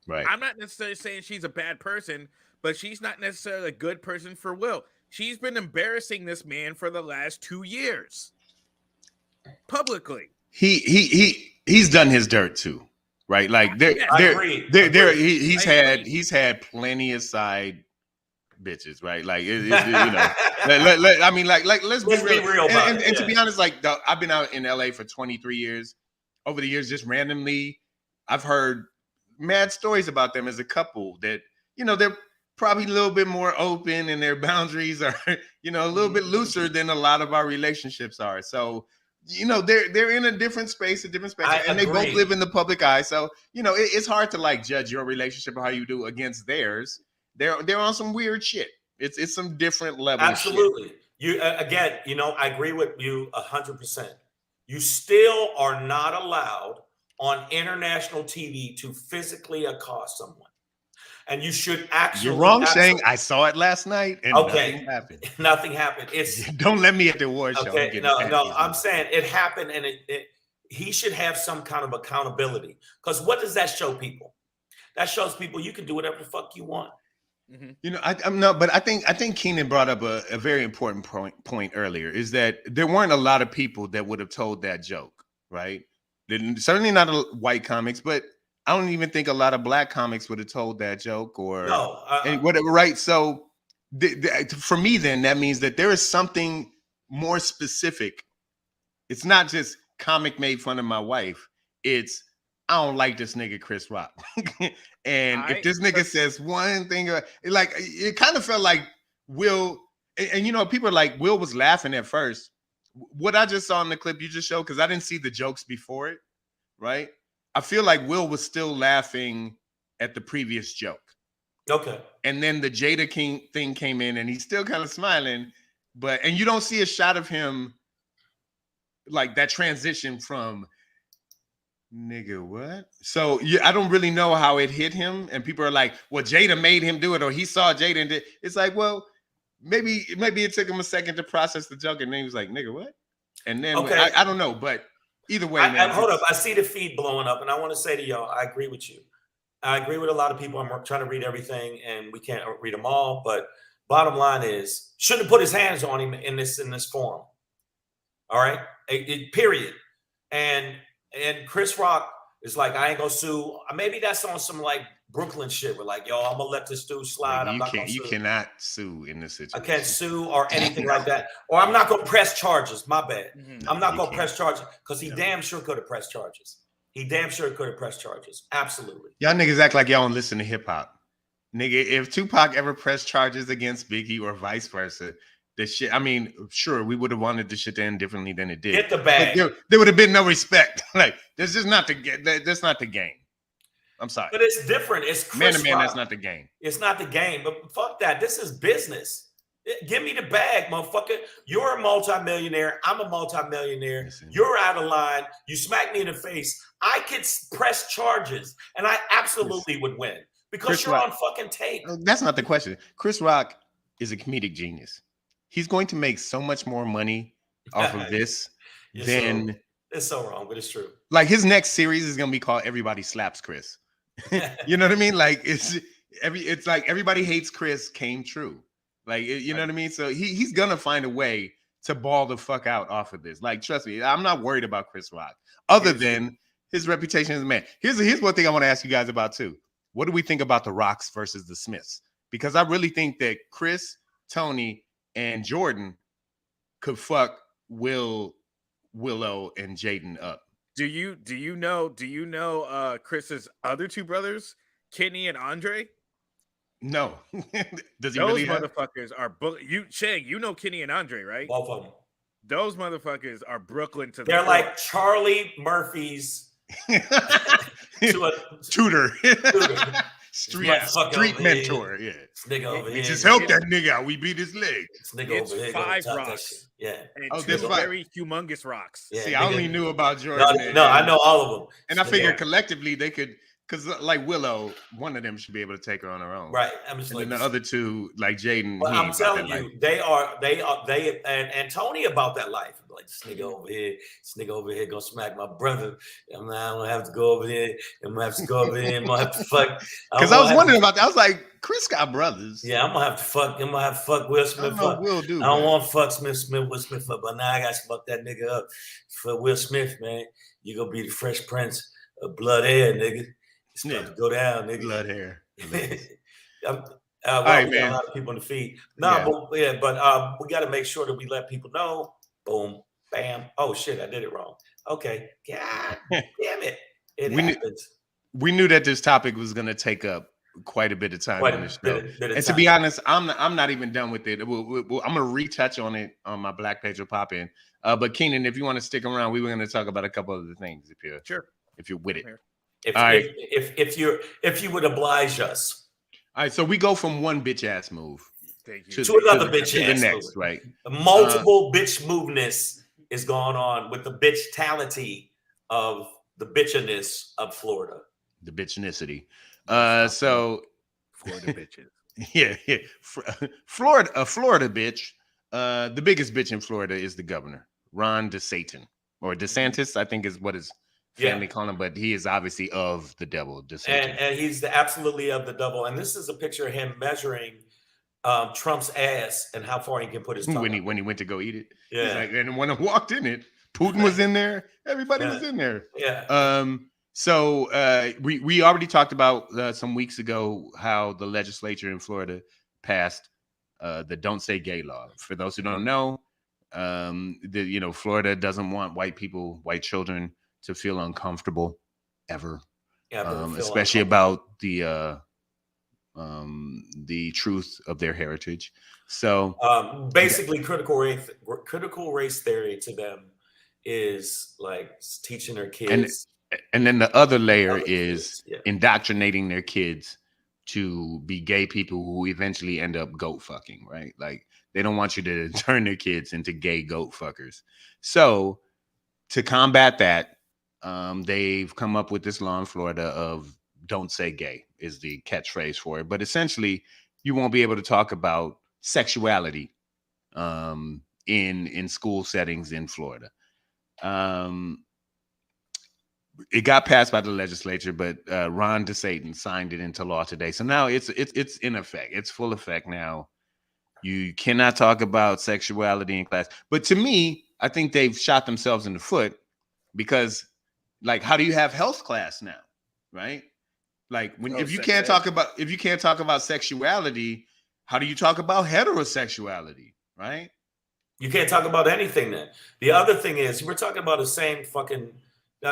Right. I'm not necessarily saying she's a bad person, but she's not necessarily a good person for Will. She's been embarrassing this man for the last 2 years publicly. He's done his dirt too. Right, like he's had plenty of side bitches, right? Like I mean, let's be real about it. And to be honest, like I've been out in LA for 23 years. Over the years, just randomly, I've heard mad stories about them as a couple that they're probably a little bit more open and their boundaries are a little bit looser than a lot of our relationships are. So. They're in a different space, and they both live in the public eye. So, it's hard to like judge your relationship or how you do against theirs. They're on some weird shit. It's some different level. Absolutely. You again, I agree with you 100%. You still are not allowed on international TV to physically accost someone. And you should actually. You're wrong, Shane. I saw it last night and nothing happened. Nothing happened. It's don't let me at the award show. Okay, no, I'm saying it happened, and he should have some kind of accountability. Because what does that show people? That shows people you can do whatever the fuck you want. Mm-hmm. You know, I'm not, but I think Keenan brought up a very important point earlier, is that there weren't a lot of people that would have told that joke, right? Certainly not white comics, but I don't even think a lot of black comics would have told that joke or whatever, right? So for me, then that means that there is something more specific. It's not just comic made fun of my wife. It's I don't like this nigga Chris Rock. And if this nigga says one thing, like it kind of felt like Will, and you know, people are like, Will was laughing at first. What I just saw in the clip you just showed, because I didn't see the jokes before it, right? I feel like Will was still laughing at the previous joke. Okay. And then the Jada King thing came in and he's still kind of smiling, and you don't see a shot of him like that transition from nigga what? So I don't really know how it hit him, and people are like, well, Jada made him do it, or he saw Jada and did. It's like, well, maybe it took him a second to process the joke, and then he was like, nigga what? And then I don't know, but either way, man. Hold up, I see the feed blowing up, and I want to say to y'all, I agree with you. I agree with a lot of people. I'm trying to read everything, and we can't read them all. But bottom line is, shouldn't have put his hands on him in this forum. All right, period. And Chris Rock is like, I ain't gonna sue. Maybe that's on some like Brooklyn shit. We're like, yo, I'm gonna let this dude slide. You cannot sue in this situation. I can't sue or anything like that. Or I'm not gonna press charges. My bad. I'm not gonna press charges because he damn sure could have pressed charges. He damn sure could have pressed charges. Absolutely. Y'all niggas act like y'all don't listen to hip hop. Nigga, if Tupac ever pressed charges against Biggie or vice versa, the shit, I mean, sure, we would have wanted the shit to end differently than it did. Get the bag. There would have been no respect. Like, that's just not that's not the game. I'm sorry. But it's different. It's Chris man to man, Rock. that's not the game. It's not the game, but fuck that. This is business. Give me the bag, motherfucker. You're a multimillionaire. I'm a multimillionaire. Listen. You're out of line. You smack me in the face. I could press charges, and I absolutely would win because Chris you're Rock. on fucking tape. That's not the question. Chris Rock is a comedic genius. He's going to make so much more money off of this than it's so wrong, but it's true. Like his next series is gonna be called Everybody Slaps Chris. You know what I mean? Like it's like Everybody Hates Chris came true. Like you know what I mean? So he's gonna find a way to ball the fuck out off of this. Like trust me, I'm not worried about Chris Rock other than his reputation as a man. Here's one thing I want to ask you guys about too. What do we think about the Rocks versus the Smiths? Because I really think that Chris, Tony, and Jordan could fuck Willow and Jaden up. Do you know Chris's other two brothers, Kenny and Andre? No. Does he Those really motherfuckers are Shang, you know Kenny and Andre, right? Both of them. Those motherfuckers are Brooklyn to the They're core. like Charlie Murphy's to a tutor. Street mentor. Yeah. This nigga over here. Just help that nigga out. We beat his leg. This nigga It's over here. 5 rocks. Yeah. And two very humongous rocks. Yeah, see, I only knew about Jordan. I know all of them. And I figured collectively they could, because like Willow, one of them should be able to take her on her own. Right. I'm just and like then the other two, like Jaden. Well, I'm telling you, they and Tony about that life. Like this nigga over here gonna smack my brother. I'm gonna have to go over there. I'm gonna have to go over there. I'm gonna have to fuck. Because I was wondering about that. I was like, Chris got brothers. Yeah, I'm gonna have to fuck Will Smith. I don't want to fuck Will Smith up, but now I got to fuck that nigga up for Will Smith, man. You gonna be the Fresh Prince of Blood Hair, nigga. It's about to go down, nigga. Blood Hair. All right, man. A lot of people on the feed. But we got to make sure that we let people know. Boom, bam. Oh shit, I did it wrong. Okay, God damn it. It happens. We knew that this topic was going to take up quite a bit of time in the show. And to be honest, I'm not even done with it. I'm going to retouch on it on my Black Page will pop in. But Keenan, if you want to stick around, we were going to talk about a couple other things if you're with it. If you would oblige us. All right, so we go from one bitch ass move to another bitch ass next, move. right? Multiple bitch moveness is going on with the bitchality of the bitchiness of Florida. The bitchnicity. Stop So Florida bitches. yeah. Florida bitch. The biggest bitch in Florida is the governor, Ron DeSatan, or DeSantis, I think is what his family call him, but he is obviously of the devil, DeSatan. And he's absolutely of the devil. And this is a picture of him measuring Trump's ass and how far he can put his tongue. when he went to go eat it. Yeah. He's like, and when I walked in it, Putin was in there. Everybody was in there. Yeah. So we already talked about some weeks ago how the legislature in Florida passed the "Don't Say Gay" law. For those who don't know, Florida doesn't want white children to feel uncomfortable ever, especially about the truth of their heritage. So basically, critical race theory to them is like teaching their kids. And then the other layer is indoctrinating their kids to be gay people who eventually end up goat fucking, right? Like they don't want you to turn their kids into gay goat fuckers. So to combat that, they've come up with this law in Florida of "Don't say gay" is the catchphrase for it. But essentially, you won't be able to talk about sexuality in school settings in Florida. It got passed by the legislature, but Ron DeSatan signed it into law today. So now it's in effect. It's full effect now. You cannot talk about sexuality in class. But to me, I think they've shot themselves in the foot because, like, how do you have health class now, right? Like, if you can't talk about sexuality, how do you talk about heterosexuality, right? You can't talk about anything then. The other thing is, we're talking about the same fucking.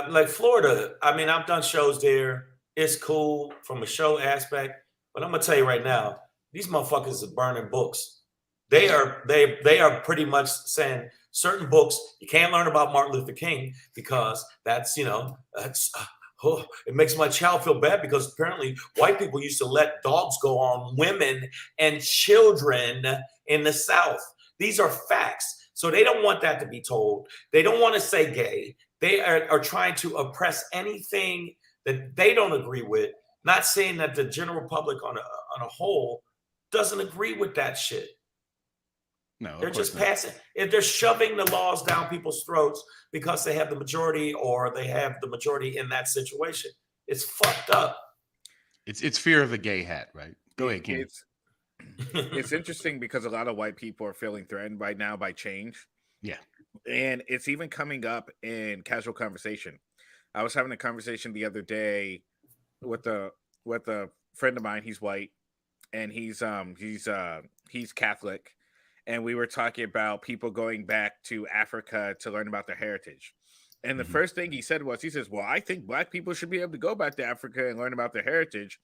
Like Florida, I mean, I've done shows there. It's cool from a show aspect, but I'm gonna tell you right now, these motherfuckers are burning books. They are pretty much saying certain books you can't learn about Martin Luther King because that's it makes my child feel bad because apparently white people used to let dogs go on women and children in the South. These are facts. So they don't want that to be told. They don't want to say gay. They are trying to oppress anything that they don't agree with. Not saying that the general public on a whole doesn't agree with that shit. No, they're just passing. If they're shoving the laws down people's throats because they have the majority or they have the majority in that situation. It's fucked up. It's fear of a gay hat, right? Go ahead, Ken. It's interesting because a lot of white people are feeling threatened right now by change. Yeah. And it's even coming up in casual conversation. I was having a conversation the other day with a friend of mine. He's white and he's Catholic. And we were talking about people going back to Africa to learn about their heritage. And the first thing he said was, he says, well, I think black people should be able to go back to Africa and learn about their heritage.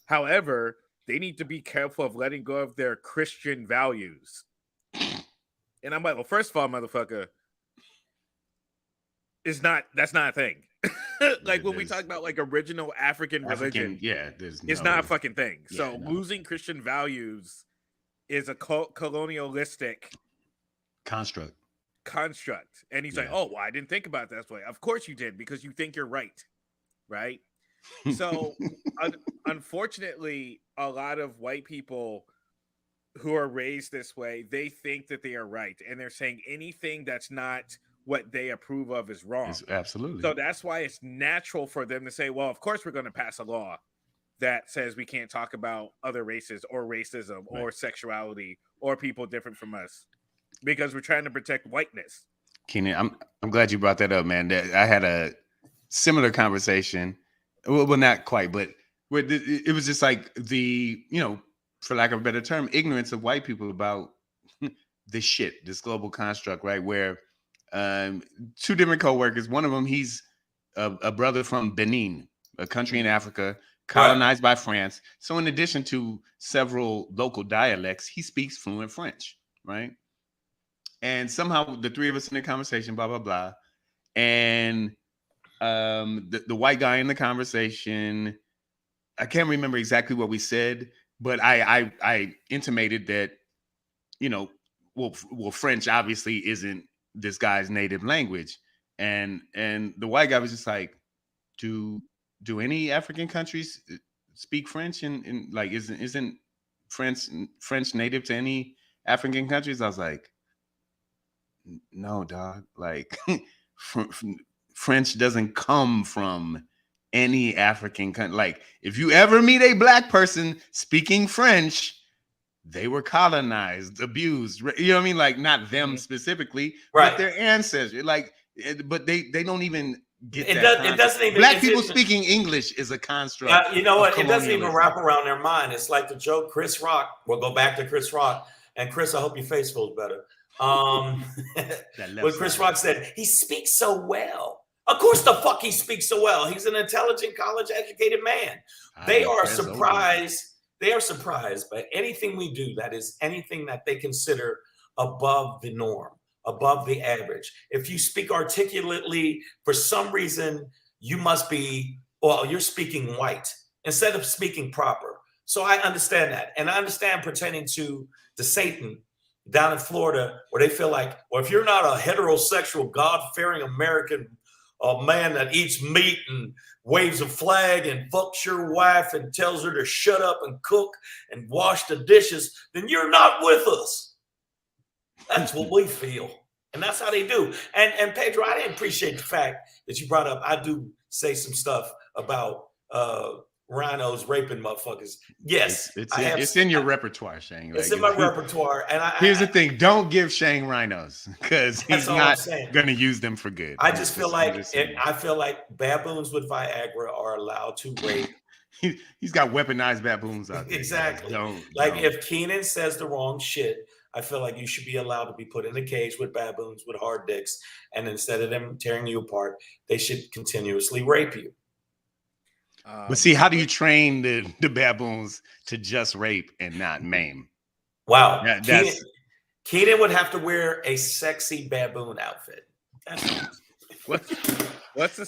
However, they need to be careful of letting go of their Christian values. And I'm like, well, first of all, motherfucker, that's not a thing. Like when we talk about like original African religion, it's not a fucking thing. So losing Christian values is a colonialistic construct. And he's like, oh, well, I didn't think about it that way. Of course you did, because you think you're right? So unfortunately, a lot of white people who are raised this way, they think that they are right, and they're saying anything that's not what they approve of is wrong. Absolutely. So that's why it's natural for them to say, well, of course we're going to pass a law that says we can't talk about other races or racism or sexuality or people different from us because we're trying to protect whiteness. Keenan, I'm glad you brought that up, man. I had a similar conversation. Well, not quite, but it was just like for lack of a better term, ignorance of white people about this global construct, right? Where two different co-workers, one of them, he's a brother from Benin, a country in Africa, colonized by France. So in addition to several local dialects, he speaks fluent French, right? And somehow the three of us in the conversation, blah, blah, blah. And the white guy in the conversation, I can't remember exactly what we said, but I intimated that, French obviously isn't this guy's native language. And the white guy was just like, do any African countries speak French? And like, isn't French native to any African countries? I was like, no, dog. Like, French doesn't come from any African country. Like, if you ever meet a black person speaking French, they were colonized, abused. You know what I mean? Like, not them specifically, but their ancestors. Like, but they don't even get that. It doesn't even. Black people speaking English is a construct. You know what? It doesn't even wrap around their mind. It's like the joke Chris Rock. We'll go back to Chris Rock. And Chris, I hope your face feels better. When Chris Rock said he speaks so well. Of course, the fuck he speaks so well. He's an intelligent, college-educated man. They are surprised. They are surprised by anything we do that is anything that they consider above the norm, above the average. If you speak articulately, for some reason, you must be, well, you're speaking white instead of speaking proper. So I understand that. And I understand pertaining to DeSatan down in Florida, where they feel like, well, if you're not a heterosexual, God-fearing American man that eats meat and waves a flag and fucks your wife and tells her to shut up and cook and wash the dishes, then you're not with us. That's what we feel. And that's how they do. And Pedro, I didn't appreciate the fact that you brought up, I do say some stuff about rhinos raping motherfuckers. Yes. It's in your repertoire, Shane. It's in my repertoire. And here's the thing. Don't give Shane rhinos because he's not going to use them for good. I just feel like baboons with Viagra are allowed to rape. He's got weaponized baboons out there. Exactly. If Keenan says the wrong shit, I feel like you should be allowed to be put in a cage with baboons with hard dicks. And instead of them tearing you apart, they should continuously rape you. But see, how do you train the baboons to just rape and not maim? Wow. Keenan would have to wear a sexy baboon outfit.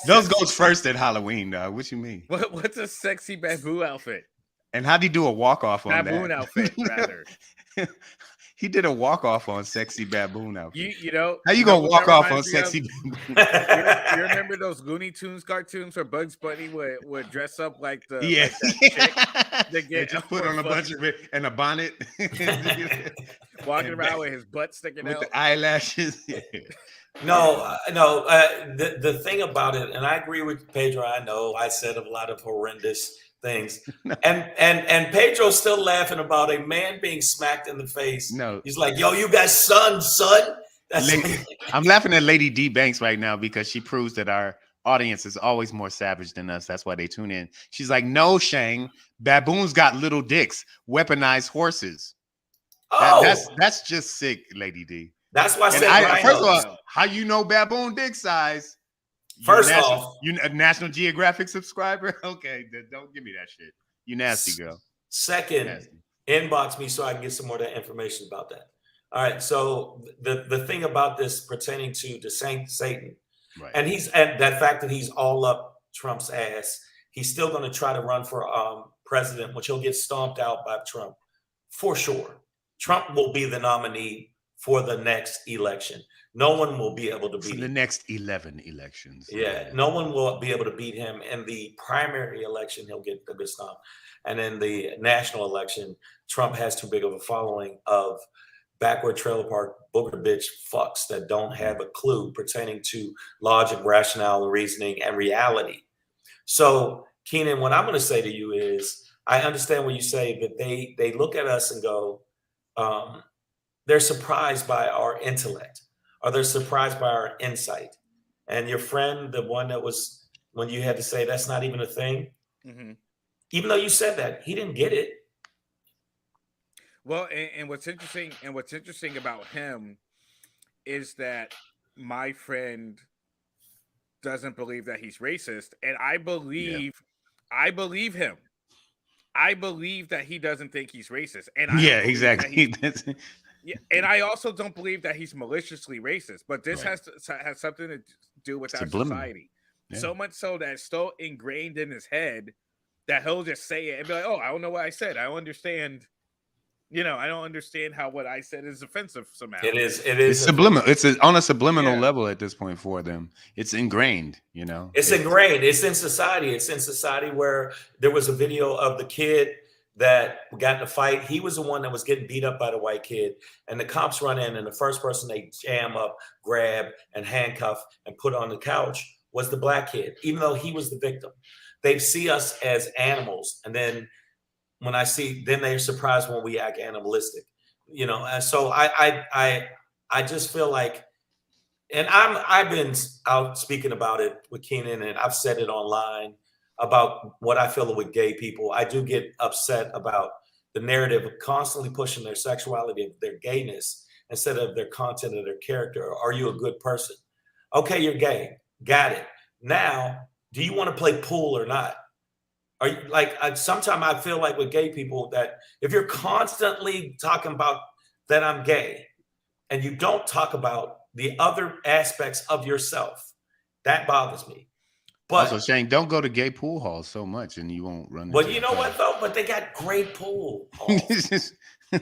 Those goes first at Halloween, dog. What you mean? What's a sexy baboon outfit? And how do you do a walk-off on that? Baboon outfit, rather. He did a walk-off on sexy baboon outfit. You know how you gonna walk off on sexy baboon? You remember those Looney Tunes cartoons where Bugs Bunny would dress up like the chick they just put on a bunch of it and a bonnet, walking around with his butt sticking with out, the eyelashes. No. The thing about it, and I agree with Pedro. I know I said a lot of horrendous things, and Pedro's still laughing about a man being smacked in the face. No, he's like, "Yo, you got son." I'm laughing at Lady D Banks right now because she proves that our audience is always more savage than us. That's why they tune in. She's like, "No, Shang, baboons got little dicks, weaponized horses." That's just sick, Lady D. That's why I said. First of all, how you know baboon dick size? First off, you a National Geographic subscriber? Okay, don't give me that shit. You nasty girl. Second, inbox me so I can get some more of that information about that. All right. So the thing about this pertaining to the Satan, right, and that fact that he's all up Trump's ass, he's still going to try to run for president, which he'll get stomped out by Trump for sure. Trump will be the nominee for the next election. No one will be able to beat the next 11 elections. Yeah, no one will be able to beat him in the primary election. He'll get the good stomp, and in the national election, Trump has too big of a following of backward trailer park booger bitch fucks that don't have a clue pertaining to logic, rationale, reasoning, and reality. So, Keenan, what I'm going to say to you is, I understand when you say that they look at us and go, they're surprised by our intellect. Or they're surprised by our insight. And your friend, the one that was, when you had to say that's not even a thing, even though you said that, he didn't get it. Well, and what's interesting about him is that my friend doesn't believe that he's racist, and I believe him. I believe that he doesn't think he's racist, and exactly. Yeah, and I also don't believe that he's maliciously racist, but this has something to do with our society. Yeah. So much so that it's so ingrained in his head that he'll just say it and be like, "Oh, I don't know what I said. I don't understand. I don't understand how what I said is offensive somehow. It is. It's subliminal. It's on a subliminal Yeah. level at this point for them. It's ingrained. It's ingrained. It's in society. It's in society where there was a video of the kid that got in a fight. He was the one that was getting beat up by the white kid, and the cops run in, and the first person they jam up, grab, and handcuff and put on the couch was the black kid, even though he was the victim. They see us as animals, and then when then they're surprised when we act animalistic, And so I just feel like, and I've been out speaking about it with Keenan, and I've said it online about what I feel with gay people. I do get upset about the narrative of constantly pushing their sexuality, their gayness, instead of their content or their character. Are you a good person? Okay, you're gay. Got it. Now, do you want to play pool or not? Are you sometimes I feel like with gay people that if you're constantly talking about that I'm gay and you don't talk about the other aspects of yourself, that bothers me. But also, Shane, don't go to gay pool halls so much, and you won't run. Well, you know what though? But they got great pool halls.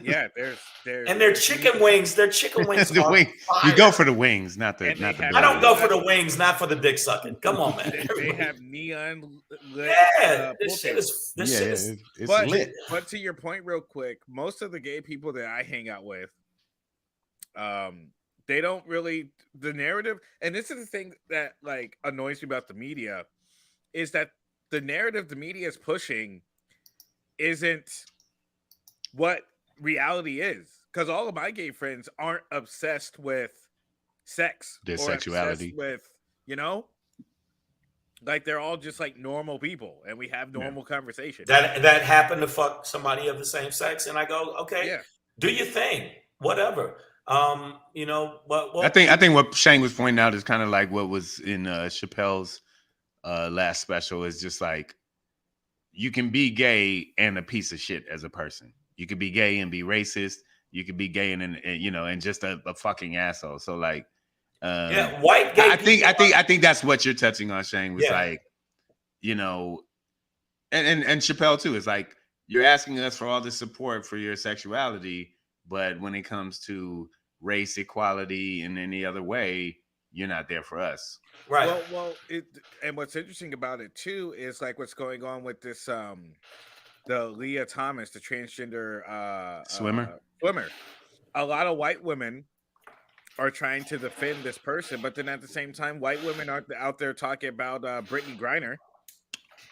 Yeah, there's and their chicken wings. Their chicken wings. The wing. You go for the wings, not the. I don't go for the wings, not for the dick sucking. Come on, man. They have neon lit. Yeah, this shit is. It's but, lit. But to your point, real quick, most of the gay people that I hang out with, they don't really the narrative, and this is the thing that annoys me about the media, is that the narrative the media is pushing isn't what reality is. Because all of my gay friends aren't obsessed with sex, their sexuality, with they're all just normal people, and we have normal conversations. That happened to fuck somebody of the same sex, and I go, okay, do your thing, whatever. But I think what Shane was pointing out is kind of like what was in Chappelle's last special. Is just you can be gay and a piece of shit as a person. You could be gay and be racist. You could be gay and just a fucking asshole. So white gay. I think that's what you're touching on, Shane. Was and Chappelle too. Is you're asking us for all the support for your sexuality, but when it comes to race equality in any other way, you're not there for us. Right. Well, and what's interesting about it too is what's going on with this the Leah Thomas, the transgender swimmer. A lot of white women are trying to defend this person, but then at the same time, white women aren't out there talking about Brittany Griner.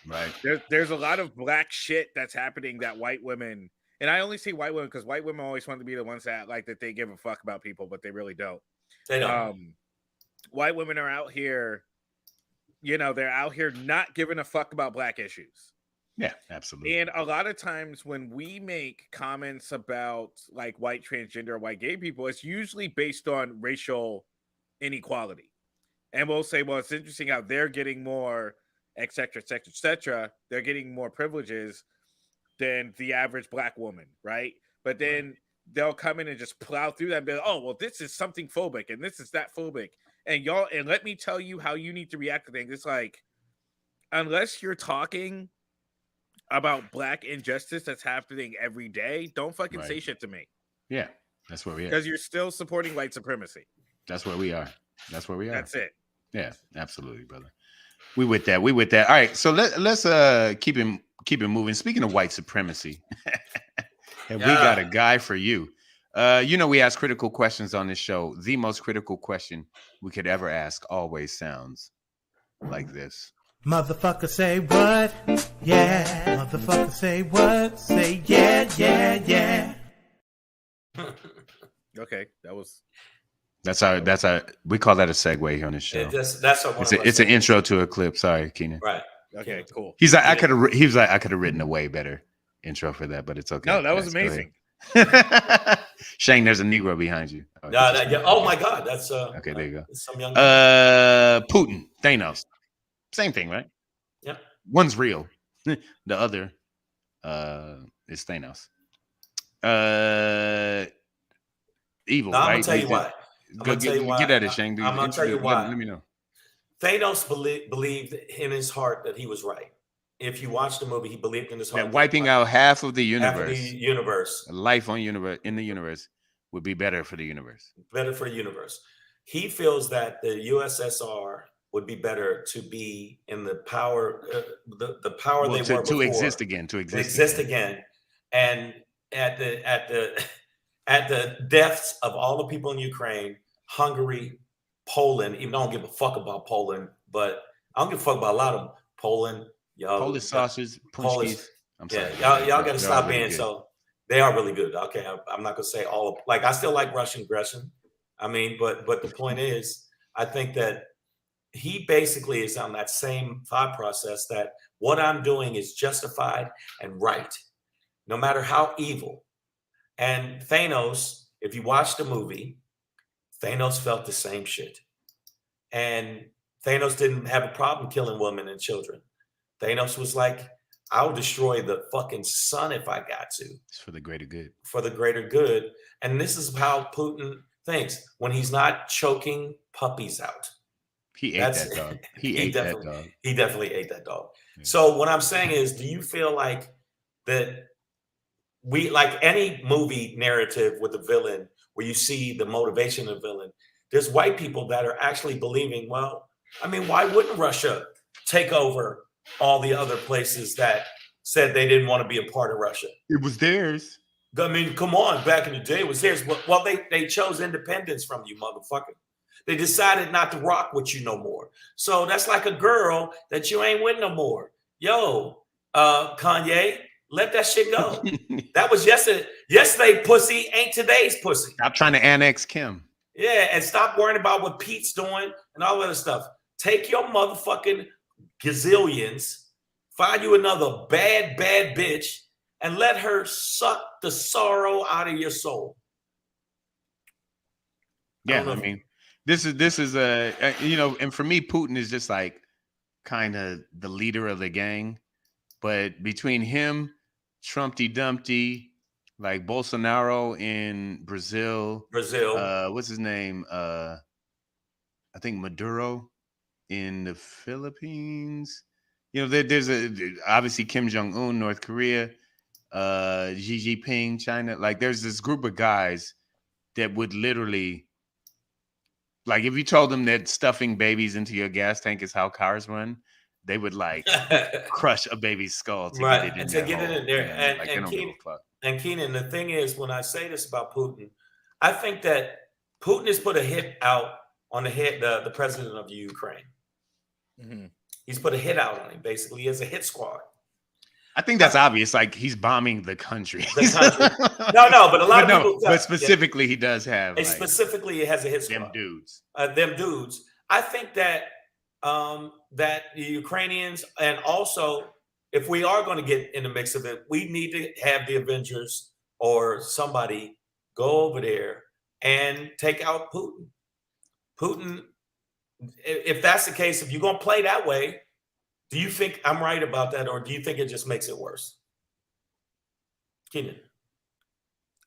Right. There's a lot of black shit that's happening that white women. And I only say white women because white women always want to be the ones that that they give a fuck about people, but they really don't. They don't. White women are out here, they're out here not giving a fuck about black issues. Yeah, absolutely. And a lot of times when we make comments about white transgender or white gay people, it's usually based on racial inequality. And we'll say, well, it's interesting how they're getting more, et cetera, et cetera, et cetera. They're getting more privileges than the average black woman, right? But then they'll come in and just plow through that and be like, oh, well, this is something phobic and this is that phobic. And let me tell you how you need to react to things. It's unless you're talking about black injustice that's happening every day, don't fucking say shit to me. Yeah, that's where we are. Because you're still supporting white supremacy. That's where we are. That's it. Yeah, absolutely, brother. We with that. All right, so let's keep it moving. Speaking of white supremacy, and we got a guy for you. We ask critical questions on this show. The most critical question we could ever ask always sounds like this. Motherfucker say what? Yeah. Motherfucker say what? Say yeah. Okay, that was. That's our. We call that a segue here on this show. It's an intro to a clip. Sorry, Keenan. Right. Okay. Cool. He's like, I could have written a way better intro for that, but it's okay. No, that was amazing. Shane, there's a Negro behind you. Oh my God, that's okay. There you go. Some young Putin, Thanos, same thing, right? Yeah. One's real, the other is Thanos. Evil. I'm right? gonna tell you why. Get at it, Shane. I'm gonna tell you why. Let me know. Thanos believed in his heart that he was right. if you watch the movie, he believed in his heart That wiping out half of the universe, universe, life on universe in the universe would be better for the universe. better for the universe. He feels that the USSR would be better to be in the power, the power Well, they were to before, exist again, to exist again, and at the at the deaths of all the people in Ukraine, Hungary, Poland. Even though I don't give a fuck about Poland, but I don't give a fuck about a lot of them. Poland, y'all, Polish sausage, Polish. punchkis. I'm Yeah, sorry, y'all got to they're stop all really being good. so. They are really good. Okay, I'm not gonna say all of, like, I still like Russian aggression. I mean, but the point is, I think that he basically is on that same thought process that what I'm doing is justified and right, no matter how evil. And Thanos, if you watch the movie, Thanos felt the same shit. And Thanos didn't have a problem killing women and children. Thanos was like, I'll destroy the fucking sun if I got to. It's for the greater good. For the greater good. And this is how Putin thinks when he's not choking puppies out. He ate that dog. He ate that dog. He definitely ate that dog. Yeah. So what I'm saying is, do you feel like that we, like any movie narrative with a villain where you see the motivation of the villain, there's white people that are actually believing, well, I mean, why wouldn't Russia take over all the other places that said they didn't want to be a part of Russia? It was theirs. I mean, come on, back in the day it was theirs. Well, they chose independence from you, motherfucker. They decided not to rock with you no more. So that's like a girl that you ain't with no more. Yo, Kanye, let that shit go. That was yesterday. Yesterday pussy ain't today's pussy. Stop trying to annex Kim. Yeah, and stop worrying about what Pete's doing and all that other stuff. Take your motherfucking gazillions, find you another bad bitch, and let her suck the sorrow out of your soul. Yeah, I mean, this is a and for me, Putin is just like kind of the leader of the gang. But between him, Trumpty Dumpty, like Bolsonaro in Brazil, what's his name? I think Maduro in the Philippines. There's obviously Kim Jong-un, North Korea, Xi Jinping, China. Like, there's this group of guys that would literally, like, if you told them that stuffing babies into your gas tank is how cars run, they would like crush a baby's skull to get it in there. Get it in there. And like, they don't give a fuck. And Keenan, the thing is, when I say this about Putin, I think that Putin has put a hit out on the president of Ukraine. Mm-hmm. He's put a hit out on him, basically, as a hit squad. I think that's obvious. Like, he's bombing the country. No, but a lot of people. But specifically, he does have. Like, specifically, it has a hit squad. Them dudes. I think that that the Ukrainians, and also, if we are going to get in the mix of it, we need to have the Avengers or somebody go over there and take out Putin. Putin, if that's the case, if you're going to play that way, do you think I'm right about that, or do you think it just makes it worse? Keenan.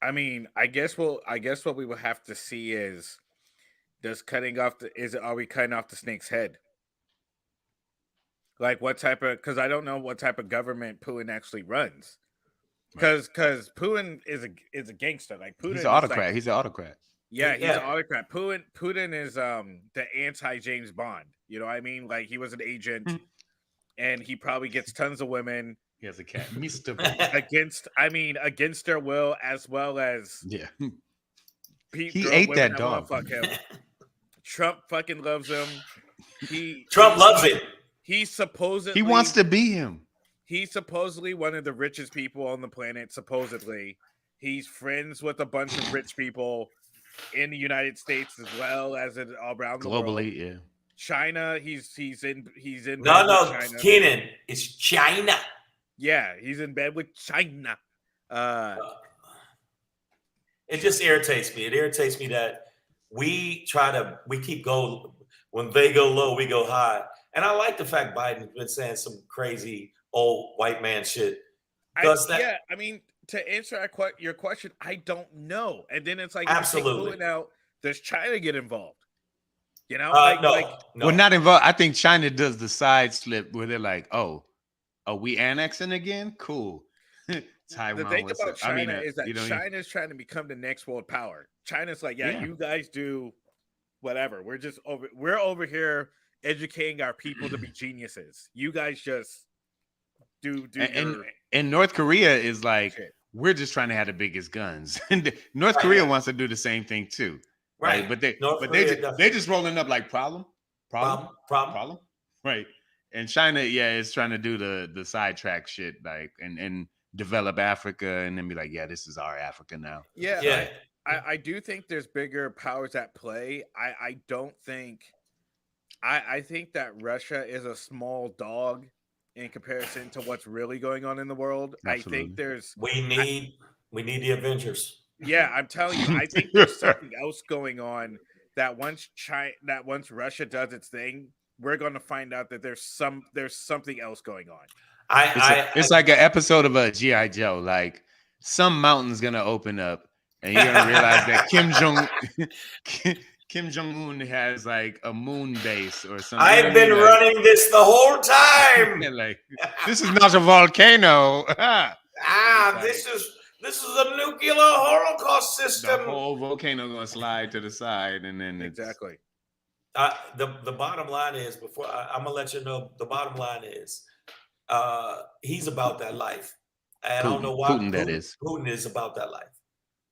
I mean, I guess what we will have to see is, are we cutting off the snake's head? Like, what type of, because I don't know what type of government Putin actually runs. Because Putin is a gangster. Like, Putin, he's an autocrat. He's an autocrat. Yeah, he's an autocrat. Putin is the anti James Bond. You know what I mean? Like, he was an agent, and he probably gets tons of women. He has a cat, Mr. against their will, as well as he ate that dog. Fuck him. Trump fucking loves him. Trump loves it. He wants to be him. He's supposedly one of the richest people on the planet. Supposedly, he's friends with a bunch of rich people in the United States as well as around the world. Globally, yeah. China, he's in. No, China. Keenan, it's China. Yeah, he's in bed with China. It just irritates me. It irritates me that we keep going. When they go low, we go high. And I like the fact Biden's been saying some crazy old white man shit. Yeah, I mean, to answer your question, I don't know. And then it's like, absolutely. Now, does China get involved? You know, no. Well, not involved. I think China does the side slip where they're like, oh, Are we annexing again? Cool. Taiwan. The thing about China is that you know, China's trying to become the next world power. China's like, Yeah. you guys do whatever. We're over here educating our people to be geniuses. You guys just do and North Korea is like, shit. we're just trying to have the biggest guns. And North Korea wants to do the same thing too. Right. But they just rolling up like problem. Right. And China, is trying to do the sidetrack shit, like and develop Africa and then be like, yeah, this is our Africa now. Yeah. I do think there's bigger powers at play. I don't think I think that Russia is a small dog in comparison to what's really going on in the world. Absolutely. I think there's we need the Avengers. Yeah, I'm telling you, I think there's something else going on that once Russia does its thing, we're going to find out that there's something else going on. It's like an episode of a G.I. Joe. Like some mountain's gonna open up, and you're gonna realize that Kim Jong-un has like a moon base or something. I've been running this the whole time. Like this is not a volcano. This is a nuclear holocaust system. The whole volcano gonna slide to the side, and then exactly. The bottom line is, before I'm gonna let you know, the bottom line is, he's about that life. And I don't know why Putin is about that life.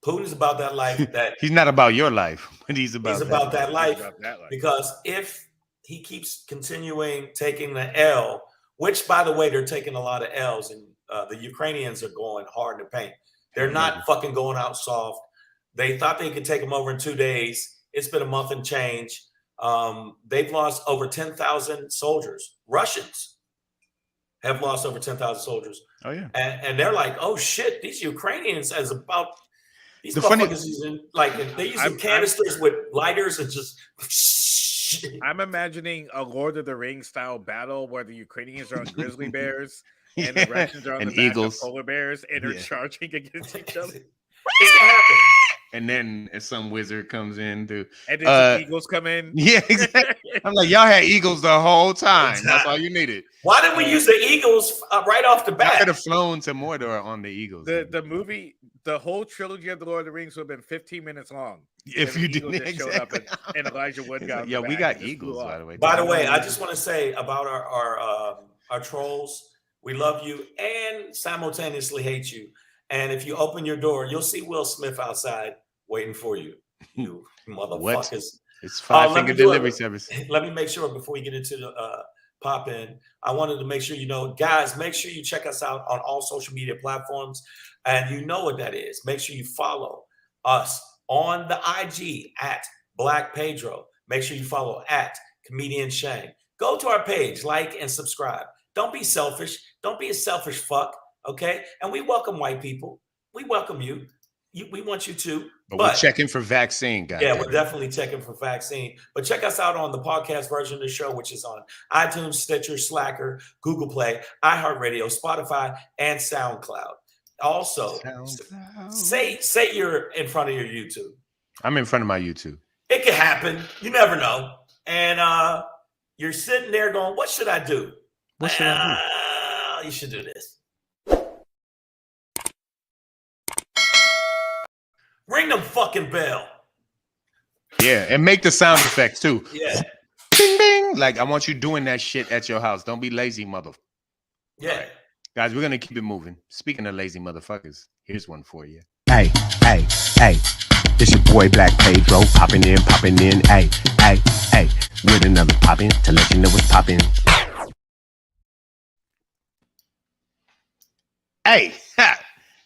Putin is about that life. That he's not about your life, but he's about that life. Because if he keeps continuing taking the L, which by the way, they're taking a lot of L's, and the Ukrainians are going hard in the paint. They're not fucking going out soft. They thought they could take them over in 2 days. It's been a month and change. They've lost over 10,000 soldiers. Russians have lost over 10,000 soldiers. Oh yeah, and they're like, oh shit, these Ukrainians these motherfuckers they're using canisters with lighters and just. I'm imagining a Lord of the Rings style battle where the Ukrainians are on grizzly bears and the Russians are on the back of polar bears and are charging against each other. It's gonna happen. And then some wizard comes in to, and then the eagles come in. Yeah, exactly. I'm like, y'all had eagles the whole time. Exactly. That's all you needed. Why didn't we use the eagles right off the bat? I could have flown to Mordor on the eagles. The movie, the whole trilogy of the Lord of the Rings would have been 15 minutes long if you didn't. Showed up and Elijah Wood got. Yeah, we got eagles by the way. By the way, I just want to say about our trolls. We love you and simultaneously hate you. And if you open your door, you'll see Will Smith outside waiting for you. You motherfuckers. What? It's 5-finger delivery service. Let me make sure before we get into the pop in, I wanted to make sure guys, make sure you check us out on all social media platforms. And you know what that is. Make sure you follow us on the IG at Black Pedro. Make sure you follow at Comedian Shang. Go to our page, like and subscribe. Don't be selfish. Don't be a selfish fuck. Okay. And we welcome white people. We welcome you. We want you to. But we're checking for vaccine, guys. Yeah, we're definitely checking for vaccine. But check us out on the podcast version of the show, which is on iTunes, Stitcher, Slacker, Google Play, iHeartRadio, Spotify, and SoundCloud. Also, say you're in front of your YouTube. I'm in front of my YouTube. It can happen. You never know. And you're sitting there going, what should I do? What should I do? You should do this. Ring them fucking bell. Yeah, and make the sound effects too. Yeah. Bing, bing. Like, I want you doing that shit at your house. Don't be lazy, mother. Yeah. Right. Guys, we're going to keep it moving. Speaking of lazy motherfuckers, here's one for you. Hey. It's your boy Black Pedro, popping in. Hey. With another poppin' to let you know what's poppin'. Hey.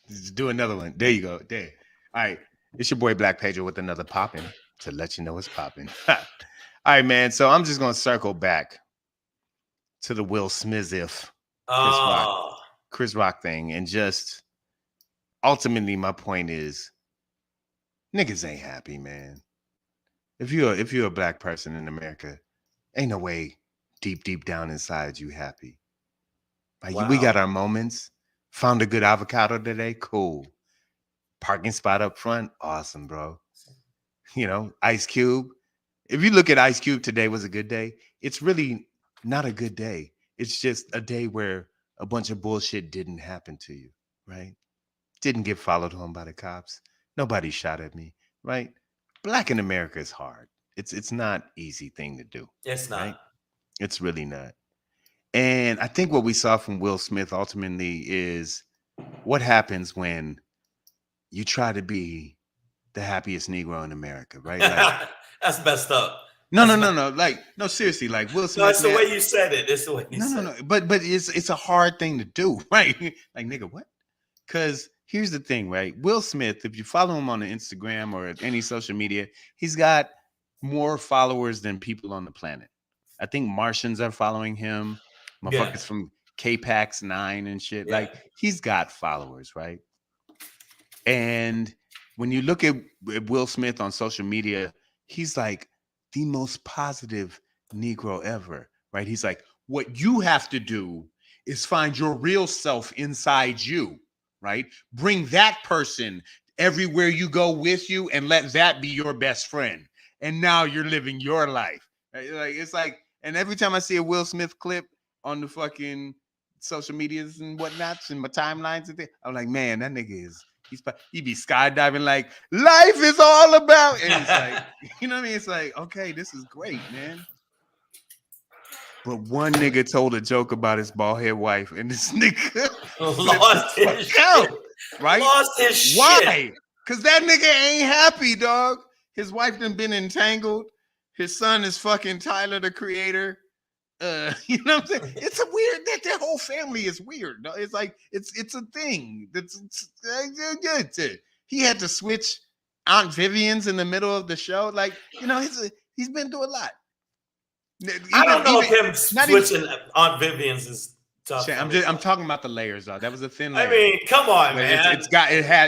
Let's do another one. There you go. There. All right. It's your boy Black Pedro with another poppin' to let you know what's poppin'. All right, man. So I'm just going to circle back to the Will Smith Chris Rock thing. And just ultimately my point is niggas ain't happy, man. If you're a black person in America, ain't no way deep down inside you happy. Like, we got our moments. Found a good avocado today. Cool. Parking spot up front. Awesome, bro. Ice Cube. If you look at Ice Cube, today was a good day. It's really not a good day. It's just a day where a bunch of bullshit didn't happen to you, right? Didn't get followed home by the cops. Nobody shot at me, right? Black in America is hard. It's not easy thing to do. It's not. Right? It's really not. And I think what we saw from Will Smith ultimately is what happens when you try to be the happiest Negro in America, right? Like, That's messed up. no. Like, no, seriously, like Will Smith. No, it's the man, way you said it. It's the way you said it. But it's a hard thing to do, right? Like, nigga, what? Because here's the thing, right? Will Smith, if you follow him on the Instagram or any social media, he's got more followers than people on the planet. I think Martians are following him. Motherfuckers from K-Pax 9 and shit. Yeah. Like, he's got followers, right? And when you look at Will Smith on social media, he's like the most positive Negro ever, right? He's like, what you have to do is find your real self inside you, right? Bring that person everywhere you go with you and let that be your best friend. And now you're living your life. Right? Like, it's like, and every time I see a Will Smith clip on the fucking social medias and whatnots and my timelines and things, I'm like, man, that nigga is, he be skydiving like life is all about. And it's like, you know what I mean? It's like, okay, this is great, man. But one nigga told a joke about his bald head wife, and this nigga lost his out, shit. right? Lost his shit. Why? Because that nigga ain't happy, dog. His wife done been entangled. His son is fucking Tyler, the Creator. You know what I'm saying? It's a weird, that whole family is weird. No? It's like it's a thing. He had to switch Aunt Vivian's in the middle of the show. Like, you know, he's been through a lot. I don't know if him switching Aunt Vivian's is tough. I'm talking about the layers, though. That was a thin layer. I mean, come on, man.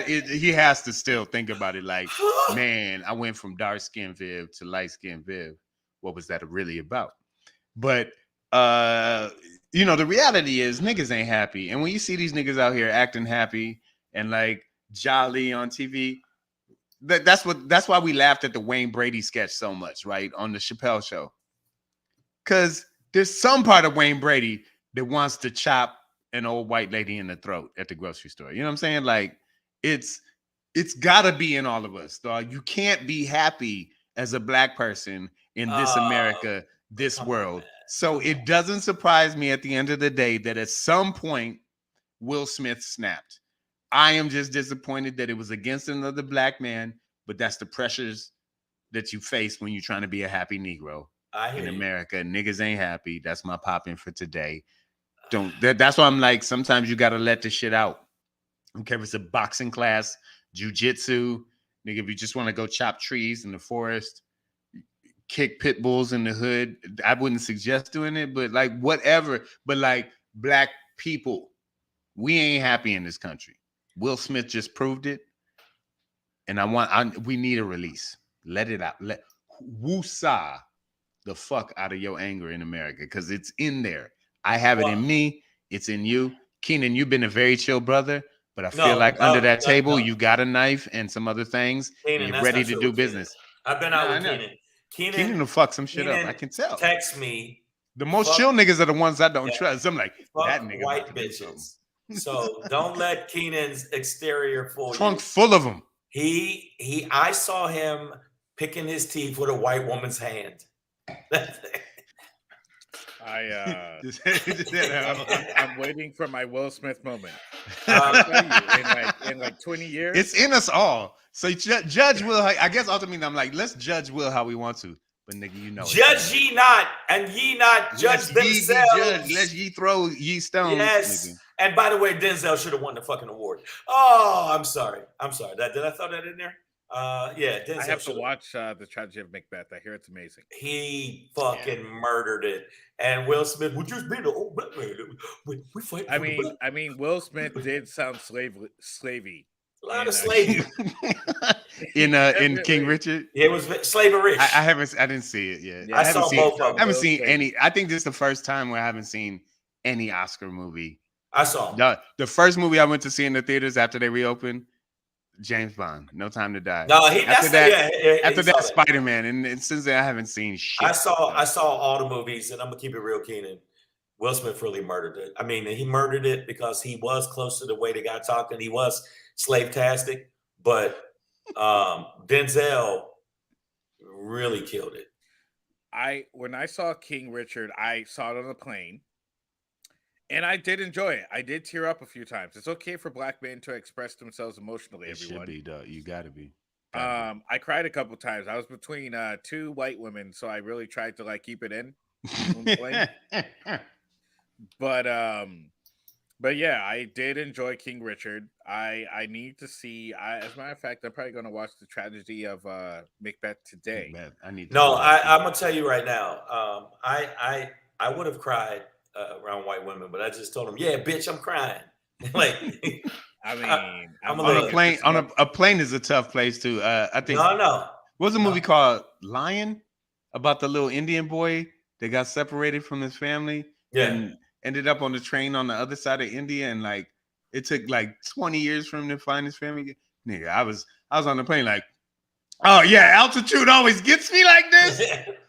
He has to still think about it. Like, man, I went from dark skin Viv to light skin Viv. What was that really about? But you know, the reality is niggas ain't happy. And when you see these niggas out here acting happy and like jolly on TV, that's why we laughed at the Wayne Brady sketch so much, right? On the Chappelle show. Because there's some part of Wayne Brady that wants to chop an old white lady in the throat at the grocery store. You know what I'm saying? Like, it's gotta be in all of us, dog. You can't be happy as a black person in this America, this world. So it doesn't surprise me at the end of the day that at some point Will Smith snapped. I am just disappointed that it was against another black man, but that's the pressures that you face when you're trying to be a happy Negro in America. Niggas ain't happy. That's my pop-in for today. That's why I'm like, sometimes you got to let the shit out. I don't care if it's a boxing class, jiu-jitsu, nigga, if you just want to go chop trees in the forest, kick pit bulls in the hood, I wouldn't suggest doing it, but like whatever. But like, black people, we ain't happy in this country. Will Smith just proved it. And we need a release. Let it out. Woosah the fuck out of your anger in America, because it's in there. I have it in me. It's in you. Keenan, you've been a very chill brother, but I feel like under that table, you got a knife and some other things. Keenan, and you're ready to do business. I've been out with Keenan. Keenan will fuck some shit up. I can tell. Text me. The most chill niggas are the ones I don't trust. I'm like, that nigga white bitches. So don't let Keenan's exterior fool you. Trunk full of them. I saw him picking his teeth with a white woman's hand. I'm waiting for my Will Smith moment. I'll tell you, in like 20 years. It's in us all. So judge Will. I guess ultimately I'm like, let's judge Will how we want to. But nigga, you know, judge ye not, and ye not judge themselves. Let ye throw ye stones. Yes. Nigga. And by the way, Denzel should have won the fucking award. Oh, I'm sorry. Did I throw that in there? Yeah, Denzel. I have to watch the Tragedy of Macbeth. I hear it's amazing. He fucking murdered it, and Will Smith would just be the old black man. We fight. I mean, Will Smith did sound slavey. A lot of slavery in King Richard. Yeah, it was slavery. I didn't see it yet. I saw both of them. I haven't seen any. I think this is the first time where I haven't seen any Oscar movie. I saw the first movie I went to see in the theaters after they reopened. James Bond, No Time to Die. No, after that Spider-Man, and since then I haven't seen shit. I saw all the movies, and I'm gonna keep it real, Keenan. Will Smith really murdered it. I mean, he murdered it because he was close to the way the guy talked, and he was slave-tastic. But Denzel really killed it. When I saw King Richard, I saw it on a plane, and I did enjoy it. I did tear up a few times. It's okay for black men to express themselves emotionally. It everyone should be, though. You got to be. I cried a couple times. I was between two white women, so I really tried to like keep it in. On the plane. But yeah, I did enjoy King Richard. I need to see. As a matter of fact, I'm probably going to watch the tragedy of Macbeth today. Macbeth. I need. No, I'm gonna tell you right now. I would have cried around white women, but I just told them, "Yeah, bitch, I'm crying." Like, I mean, I'm on a plane. A plane is a tough place too. I think. No. What was a movie called Lion about the little Indian boy that got separated from his family and ended up on the train on the other side of India, and like it took like 20 years for him to find his family. Nigga, I was on the plane like, oh yeah, altitude always gets me like this.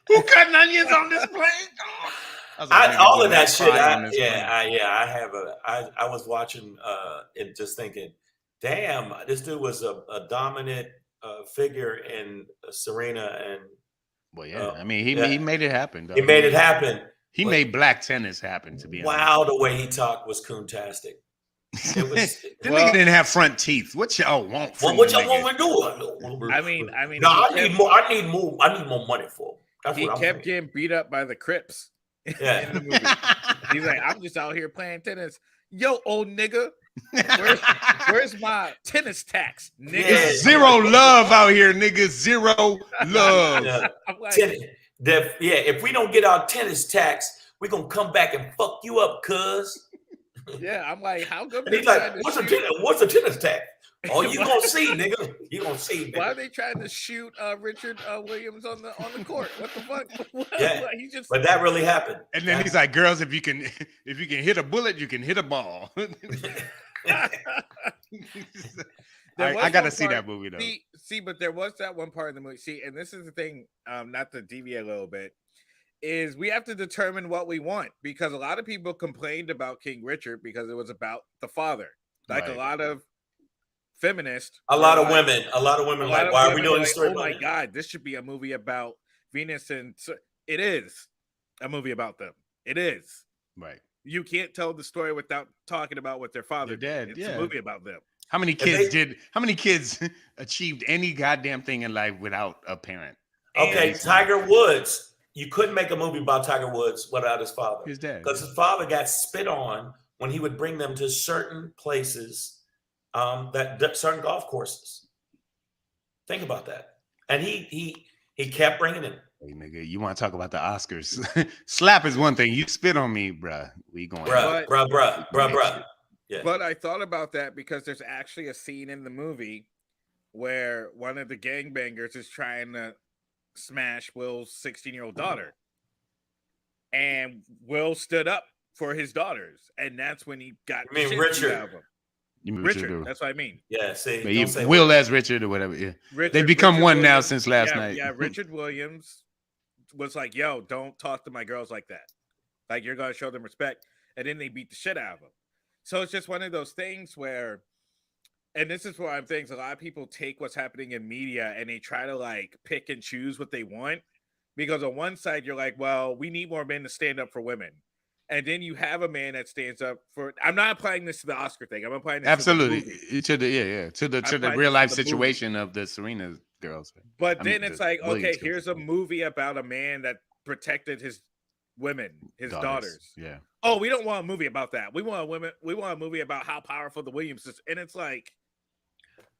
Who cutting onions on this plane? Oh. All of that shit. I was watching and just thinking, damn, this dude was a dominant figure in Serena and. Well, yeah, I mean, he made it happen. Though. He made it happen. He made black tennis happen. To be honest, wow, the way he talked was coontastic. It was. The nigga didn't have front teeth. What y'all want? From what y'all want me to do? I mean. No, I need more money for him. That's he what I'm kept saying. getting beat up by the Crips. Yeah. In the movie. He's like, I'm just out here playing tennis. Yo, old nigga, where's my tennis tax, nigga? Yeah. Zero love out here, nigga. Zero love. I'm like, if we don't get our tennis tax, we're gonna come back and fuck you up, cuz. Yeah, I'm like, how come? And he's like, what's the tennis tax? Oh, you gonna see, nigga. You gonna see. Nigga. Why are they trying to shoot Richard Williams on the court? What the fuck? Yeah, He but that really happened. And then he's like, girls, if you can hit a bullet, you can hit a ball. I gotta see that movie though. See, but there was that one part in the movie. See, and this is the thing, not to deviate a little bit, is we have to determine what we want, because a lot of people complained about King Richard because it was about the father. Like a lot of feminists, a lot of women like, why are we doing this story? Oh my god, this should be a movie about Venus, and it is a movie about them. It is. Right. You can't tell the story without talking about what their father did. It's a movie about them. How many kids achieved any goddamn thing in life without a parent? Okay, Tiger Woods. You couldn't make a movie about Tiger Woods without his father. His dad. Because his father got spit on when he would bring them to certain places, that certain golf courses. Think about that. And he kept bringing him. Hey, nigga, you want to talk about the Oscars? Slap is one thing. You spit on me, bruh. We going. Bruh. Yeah. But I thought about that because there's actually a scene in the movie where one of the gangbangers is trying to smash Will's 16-year-old daughter. And Will stood up for his daughters. And that's when he got the shit Richard. Out of him. Richard, that's what I mean. Yeah, see. Will as Richard or whatever. Yeah. They become Richard one Williams, now since last night. Yeah, Richard Williams was like, yo, don't talk to my girls like that. Like, you're going to show them respect. And then they beat the shit out of him. So it's just one of those things where, and this is why I'm thinking, a lot of people take what's happening in media and they try to like pick and choose what they want. Because on one side, you're like, well, we need more men to stand up for women. And then you have a man that stands up for. I'm not applying this to the Oscar thing. I'm applying this to the real life situation of the Serena girls. But then it's like, okay, here's a movie about a man that protected his women, his daughters. Yeah. Oh, we don't want a movie about that. We want a movie about how powerful the Williams is. And it's like,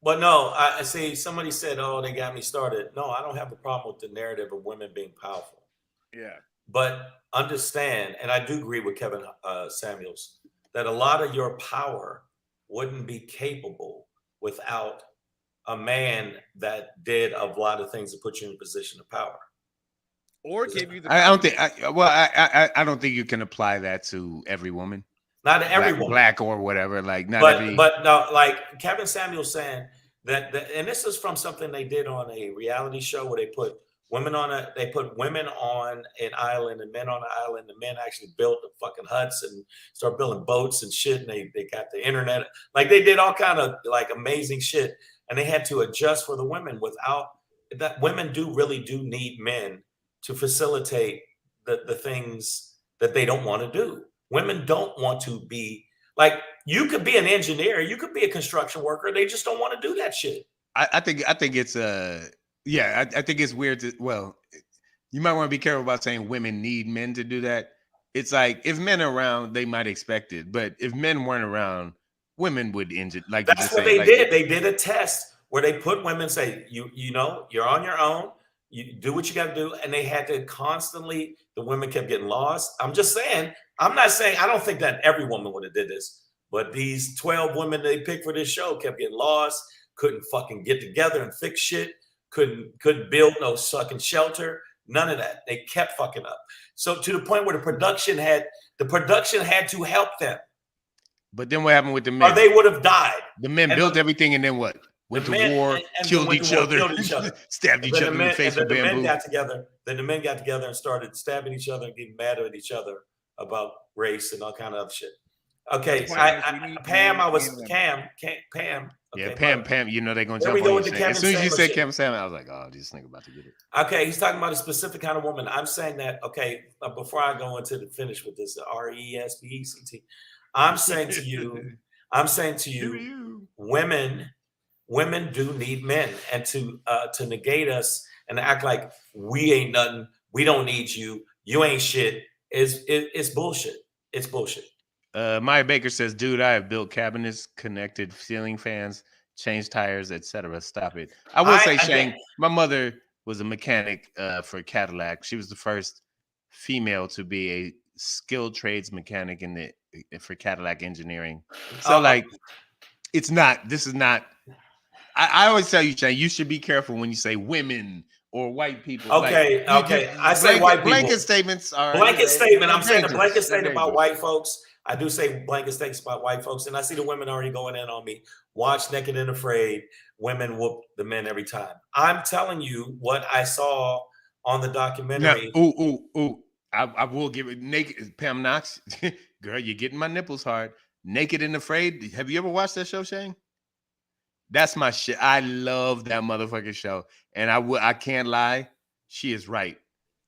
but no, I see somebody said, oh, they got me started. No, I don't have a problem with the narrative of women being powerful. Yeah. But understand, and I do agree with Kevin Samuels, that a lot of your power wouldn't be capable without a man that did a lot of things to put you in a position of power. Or give you the I don't think you can apply that to every woman. Not every woman. Black or whatever. Like not but no, like Kevin Samuels saying that and this is from something they did on a reality show where they put They put women on an island and men on an island. The men actually built the fucking huts and started building boats and shit. And they got the internet. Like they did all kind of like amazing shit. And they had to adjust for the women without that. Women really do need men to facilitate the things that they don't want to do. Women don't want to be like, you could be an engineer, you could be a construction worker. They just don't want to do that shit. I think it's I think it's weird you might want to be careful about saying women need men to do that. It's like if men are around, they might expect it, but if men weren't around, women would injure. Like that's what they did. They did a test where they put women, say, you know, you're on your own, you do what you got to do, and they had to constantly. The women kept getting lost. I'm just saying. I'm not saying. I don't think that every woman would have did this, but these 12 women they picked for this show kept getting lost. Couldn't fucking get together and fix shit. Couldn't build no fucking shelter. None of that. They kept fucking up. So to the point where the production had to help them. But then what happened with the men? Or they would have died. The men built everything and then what? Went to war, killed each other, stabbed each other in the face with bamboo. Then the men got together and started stabbing each other and getting mad at each other about race and all kind of other shit. Okay, Pam. Okay, yeah, Pam. You know they're gonna jump on you. As soon as you said Kevin Samuel, I was like, oh, this nigga about to get it. Okay, he's talking about a specific kind of woman. I'm saying that. Okay, before I go into the finish with this, RESPECT, I'm saying to you, women do need men, and to negate us and act like we ain't nothing, we don't need you, you ain't shit, is bullshit. It's bullshit. Maya Baker says, dude, I have built cabinets, connected ceiling fans, changed tires, etc. Stop it. I will say, Shane, my mother was a mechanic for Cadillac. She was the first female to be a skilled trades mechanic for Cadillac engineering. So this is not. I always tell you, Shane, you should be careful when you say women or white people. Okay. I say white people. Blanket statements are blanket statement. I'm saying a blanket statement about white folks. I do say blanket statements about white folks, and I see the women already going in on me. Watch Naked and Afraid. Women whoop the men every time. I'm telling you what I saw on the documentary. Now, I will give it naked. Pam Knox, girl, you're getting my nipples hard. Naked and Afraid. Have you ever watched that show, Shane? That's my shit. I love that motherfucking show. And I can't lie. She is right.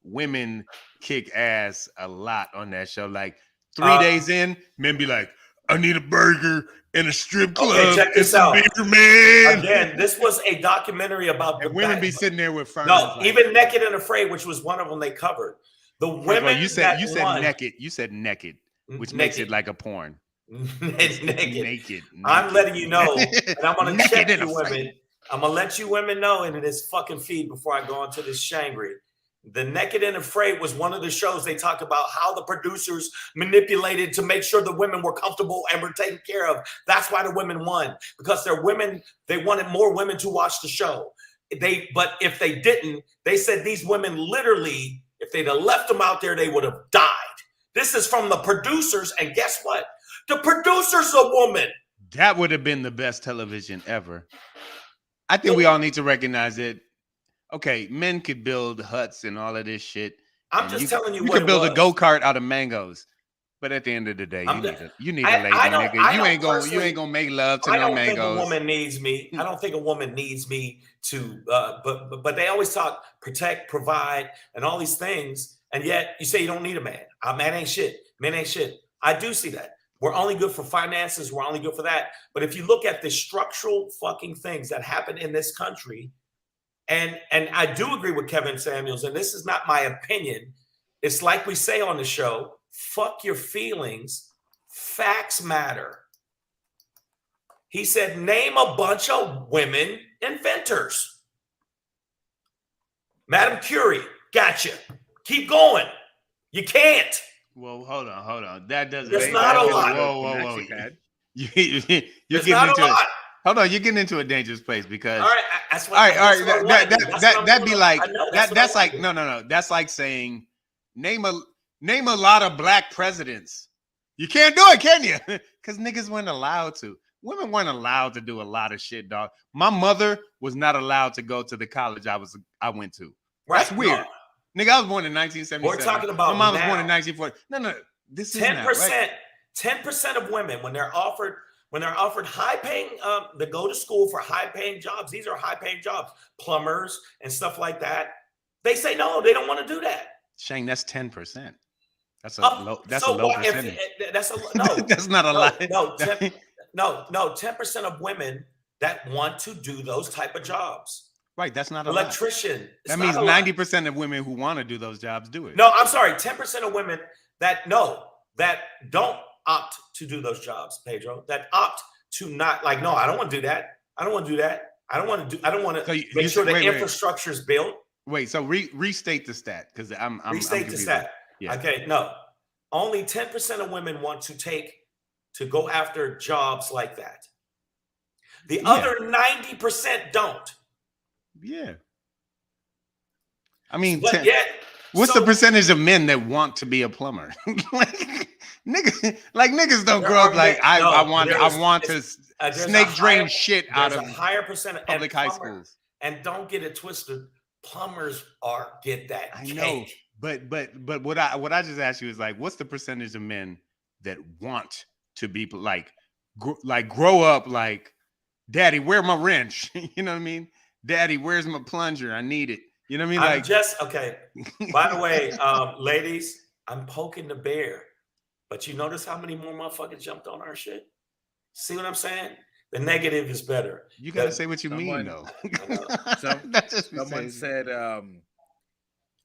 Women kick ass a lot on that show. Like 3 days in, men be like, I need a burger and a strip club. Okay, check this out. Beer, man. Again, this was a documentary about and women be sitting there with furs. No, even Naked and Afraid, which was one of them they covered. The women you said naked. You said naked, which makes it like a porn. It's naked. I'm letting you know, and I'm gonna check you women. I'm gonna let you women know in this fucking feed before I go into this Shangri. The Naked and Afraid was one of the shows they talked about how the producers manipulated to make sure the women were comfortable and were taken care of. That's why the women won, because they're women. They wanted more women to watch the show. But if they didn't, they said these women literally, if they'd have left them out there, they would have died. This is from the producers, and guess what? The producer's a woman. That would have been the best television ever. I think we all need to recognize it. Okay, men could build huts and all of this shit. I'm just telling you, you could build a go-kart out of mangoes, but at the end of the day, you need a lady, nigga. You ain't gonna make love to no mangoes. I don't think a woman needs me. I don't think a woman needs me to. But they always talk protect, provide, and all these things, and yet you say you don't need a man. A man ain't shit. Men ain't shit. I do see that. We're only good for finances. We're only good for that. But if you look at the structural fucking things that happen in this country. And I do agree with Kevin Samuels, and this is not my opinion. It's like we say on the show, fuck your feelings. Facts matter. He said, name a bunch of women inventors. Madame Curie, gotcha. Keep going. You can't. Well, hold on. That doesn't. There's not a lot. Whoa. You're getting into it. Hold on, you're getting into a dangerous place because. All right, that's what. That'd be like that's like no. That's like saying name a lot of black presidents. You can't do it, can you? Because niggas weren't allowed to. Women weren't allowed to do a lot of shit, dog. My mother was not allowed to go to the college I went to. That's weird. No. Nigga, I was born in 1977. We're talking about my mom was now. born in 1940. No, this is 10%. Right? 10% of women when they're offered high paying they go to school for high paying jobs. These are high paying jobs, plumbers and stuff like that. They say no, they don't want to do that. Shane, that's 10%. That's a low. That's a low percentage. That's not a lot. No, 10% of women that want to do those type of jobs. Right, that's not a electrician. That means 90% of women who want to do those jobs do it. No, I'm sorry, 10% of women that don't opt to do those jobs, Pedro. That opt to not I don't want to do that. I don't want to do that. I don't want to make sure the infrastructure is built. Wait, so restate the stat because I'm restate the stat. Yeah. Okay, no, only 10% of women want to go after jobs like that. The other 90% don't. Yeah. I mean, what's the percentage of men that want to be a plumber? niggas don't grow up like I want to snake drain shit out of a higher percentage public high schools. And don't get it twisted. Plumbers get that. I know, but what I just asked you is what's the percentage of men that want to be grow up like, Daddy, where's my wrench? You know what I mean? Daddy, where's my plunger? I need it. You know what I mean? Okay. By the way, ladies, I'm poking the bear, but you notice how many more motherfuckers jumped on our shit? See what I'm saying? The negative is better. You gotta say what you mean, though.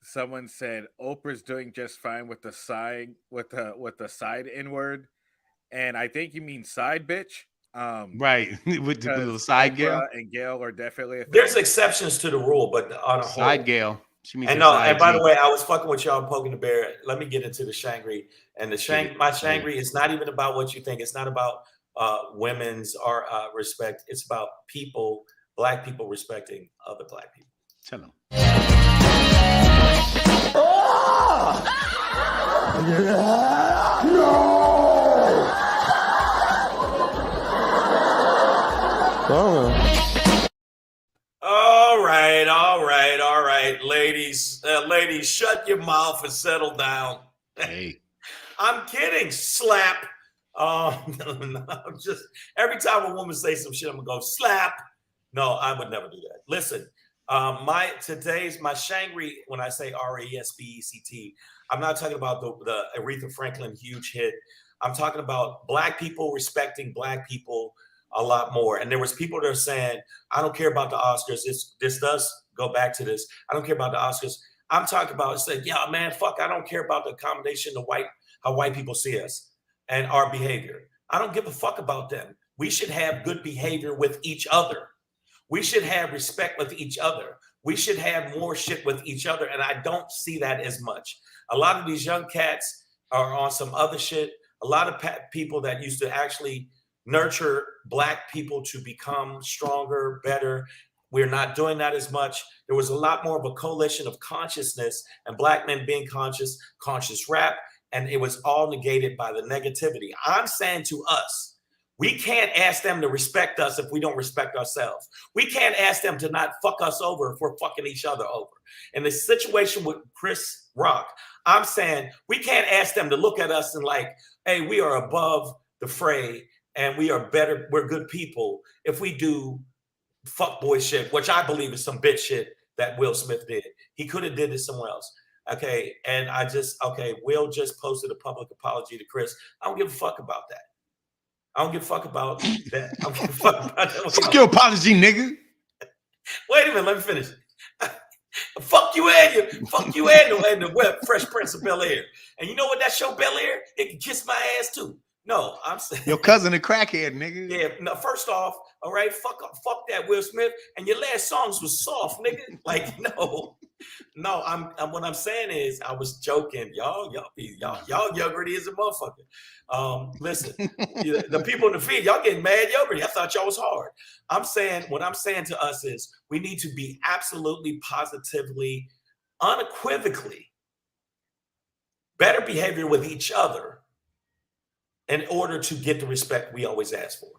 Someone said Oprah's doing just fine with the side N-word, and I think you mean side bitch. Right, with the little side Gail and Gail are definitely there's exceptions to the rule, but on a side whole, Gail. She means and by the way, I was fucking with y'all poking the bear. Let me get into the Shangri. And my Shangri is not even about what you think. It's not about women's respect. It's about black people respecting other black people. Tell them. All right, ladies, shut your mouth and settle down. Hey, I'm kidding. Slap. I'm just every time a woman says some shit, I'm gonna go slap. No, I would never do that. Listen, my Shangri, when I say RESPECT, I'm not talking about the Aretha Franklin huge hit. I'm talking about black people respecting black people a lot more. And there was people that are saying, I don't care about the Oscars. This does go back to this. I don't care about the Oscars. I'm talking about saying, yeah, man, fuck, I don't care about the accommodation of how white people see us and our behavior. I don't give a fuck about them. We should have good behavior with each other. We should have respect with each other. We should have more shit with each other. And I don't see that as much. A lot of these young cats are on some other shit. A lot of people that used to actually nurture black people to become stronger, better. We're not doing that as much. There was a lot more of a coalition of consciousness and black men being conscious rap, and it was all negated by the negativity. I'm saying to us, we can't ask them to respect us if we don't respect ourselves. We can't ask them to not fuck us over if we're fucking each other over. In the situation with Chris Rock, I'm saying we can't ask them to look at us and hey, we are above the fray and we are better, we're good people if we do fuckboy shit, which I believe is some bitch shit that Will Smith did. He could have did it somewhere else. Okay, and Will just posted a public apology to Chris. I don't give a fuck about that. I don't give a fuck about that. I don't give a fuck about that. Fuck your apology, nigga. Wait a minute, let me finish. Fuck you and the Fresh Prince of Bel-Air. And you know what that show Bel-Air? It can kiss my ass too. No, I'm saying your cousin a crackhead, nigga. Yeah, no, first off, all right, fuck that Will Smith. And your last songs was soft, nigga. No, I'm what I'm saying is I was joking. Y'all yogurty as a motherfucker. Listen, the people in the feed, y'all getting mad yogurty. I thought y'all was hard. What I'm saying to us is we need to be absolutely, positively, unequivocally better behavior with each other in order to get the respect we always ask for.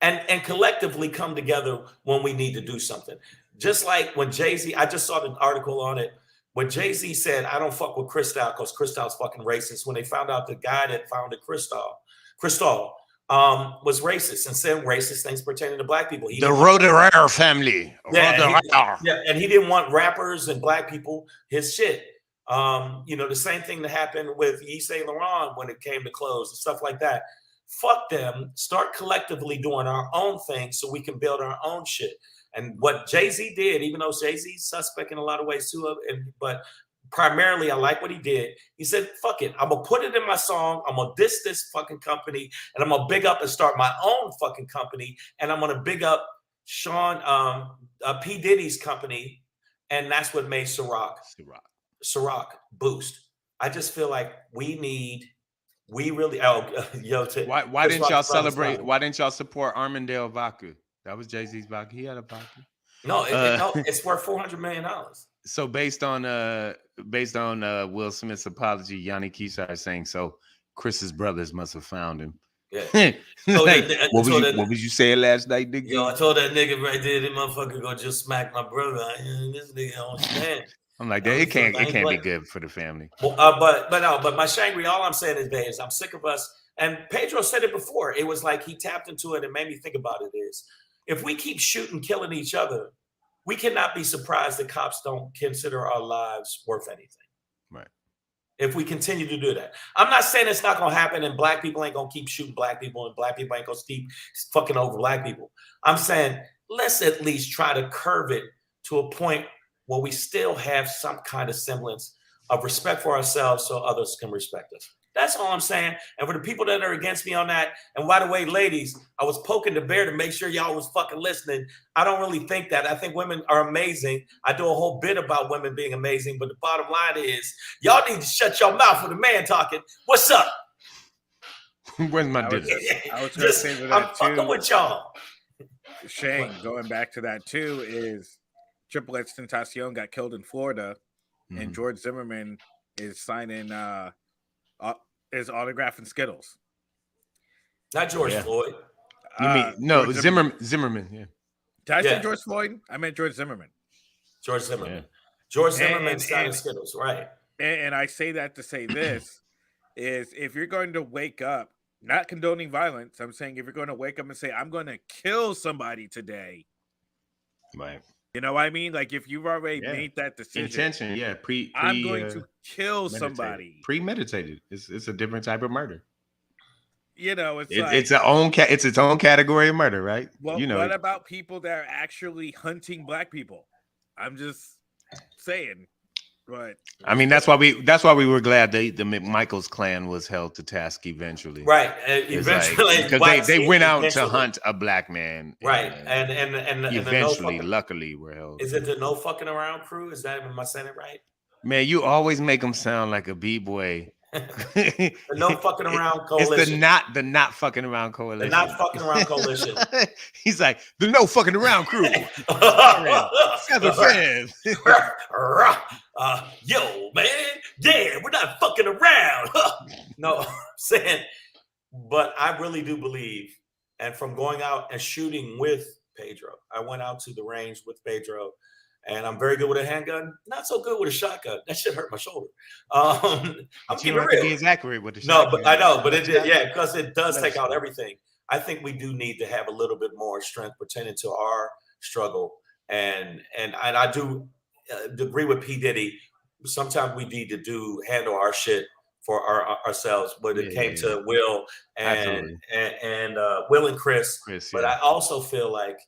and collectively come together when we need to do something. Just like when Jay-Z, I just saw the article on it. When Jay-Z said, I don't fuck with Cristal because Cristal's fucking racist. When they found out the guy that founded Cristal was racist and said racist things pertaining to black people. The Roederer family. And he didn't want rappers and black people his shit. The same thing that happened with Yves Saint Laurent when it came to clothes and stuff like that. Fuck them. Start collectively doing our own thing so we can build our own shit. And what Jay-Z did, even though Jay-Z's suspect in a lot of ways too, but primarily I like what he did. He said, fuck it. I'm going to put it in my song. I'm going to diss this fucking company and I'm going to big up and start my own fucking company. And I'm going to big up P. Diddy's company. And that's what made Ciroc boost. I just feel like why didn't y'all celebrate? Why didn't y'all support Armandale vodka? That was Jay-Z's vodka. He had a vodka. No, it's worth $400 million. So based on Will Smith's apology, Yanni Kisar is saying so. Chris's brothers must have found him. Yeah. What was you saying last night, nigga? Yo, I told that nigga right there, that motherfucker gonna just smack my brother. This nigga don't stand. I'm like, it can't be good for the family. But my Shangri, all I'm saying is I'm sick of us. And Pedro said it before. It was like he tapped into it and made me think about it is, if we keep shooting, killing each other, we cannot be surprised that cops don't consider our lives worth anything. Right. If we continue to do that. I'm not saying it's not going to happen and black people ain't going to keep shooting black people and black people ain't going to keep fucking over black people. I'm saying let's at least try to curve it to a point where we still have some kind of semblance of respect for ourselves so others can respect us. That's all I'm saying. And for the people that are against me on that, and by the way, ladies, I was poking the bear to make sure y'all was fucking listening. I don't really think that. I think women are amazing. I do a whole bit about women being amazing, but the bottom line is y'all need to shut your mouth with a man talking. What's up? Where's my dinner? I was going to say that I'm fucking with y'all. Shane, going back to that too, is Triple X Tentacion got killed in Florida, and George Zimmerman is signing is autographing Skittles. Not George Floyd. You mean no Zimmerman? Yeah. Did I say George Floyd? I meant George Zimmerman. George Zimmerman. Yeah. George Zimmerman signing Skittles, right? And I say that to say this is if you're going to wake up, not condoning violence, I'm saying if you're going to wake up and say, I'm going to kill somebody today. Right. You know what I mean? Like if you've already made that decision. Intention, yeah. I'm going to kill somebody. Premeditated. It's a different type of murder. You know, it's its own category of murder, right? Well, what about people that are actually hunting black people? I'm just saying. But I mean, that's why we were glad the McMichaels clan was held to task eventually, right? Eventually, because they went out to hunt a black man, right? And eventually, luckily, were held. Is it the no fucking around crew? Is that, am I saying it right? Man, you always make them sound like a b-boy. The no fucking around coalition. It's the not fucking around coalition. The not fucking around coalition. He's like the no fucking around crew. Yo, man, yeah, we're not fucking around. No, I'm saying, but I really do believe, and from going out and shooting with Pedro, I went out to the range with Pedro. And I'm very good with a handgun, not so good with a shotgun. That shit hurt my shoulder. I'm keeping it real. Be as accurate with the shotgun. No, but I know, but it did, because it does take out everything. I think we do need to have a little bit more strength pertaining to our struggle, and I do agree with P. Diddy. Sometimes we need to handle our shit for ourselves. But it came to Will and Will and Chris. But I also feel like,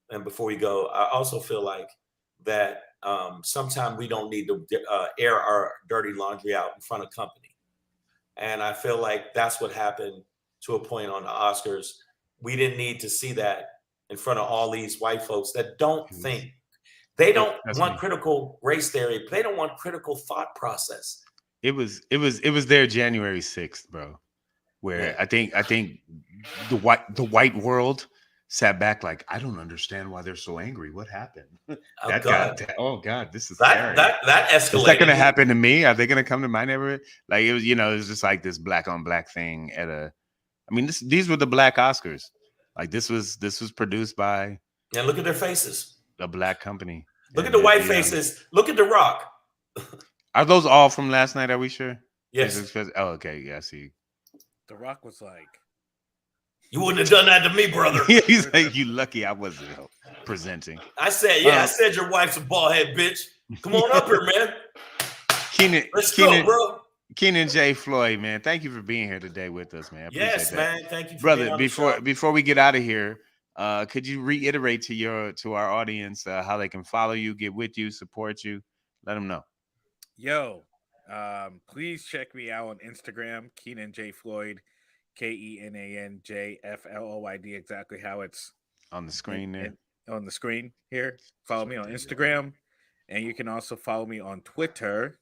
and before we go, I also feel like that sometimes we don't need to air our dirty laundry out in front of company. And I feel like that's what happened to a point on the Oscars. We didn't need to see that in front of all these white folks that don't think. They don't want critical race theory. They don't want critical thought process. It was there January 6th, bro, where I think the white world sat back like, I don't understand why they're so angry. What happened? God, this is that escalated. Is that going to happen to me? Are they going to come to my neighborhood? Like it was just like this black on black thing at a. I mean, these were the black Oscars. Like this was produced by And look at their faces. a black company. Look at And the white faces. Look at The Rock. Are those all from last night? Are we sure? Yes. Oh, okay. Yeah, I see. The Rock was like, You wouldn't have done that to me, brother. He's like, you lucky I wasn't presenting. I said, I said your wife's a bald head bitch. Come on up here, man. Let's go, bro. Keenan J. Floyd, man, thank you for being here today with us, man. Yes, man. Thank you, for being on the show. Before we get out of here, could you reiterate to our audience how they can follow you, get with you, support you? Let them know. Yo, please check me out on Instagram, Keenan J. Floyd, KENANJFLOYD, exactly how it's on the screen there. On the screen here. Follow me on Instagram, and you can also follow me on Twitter.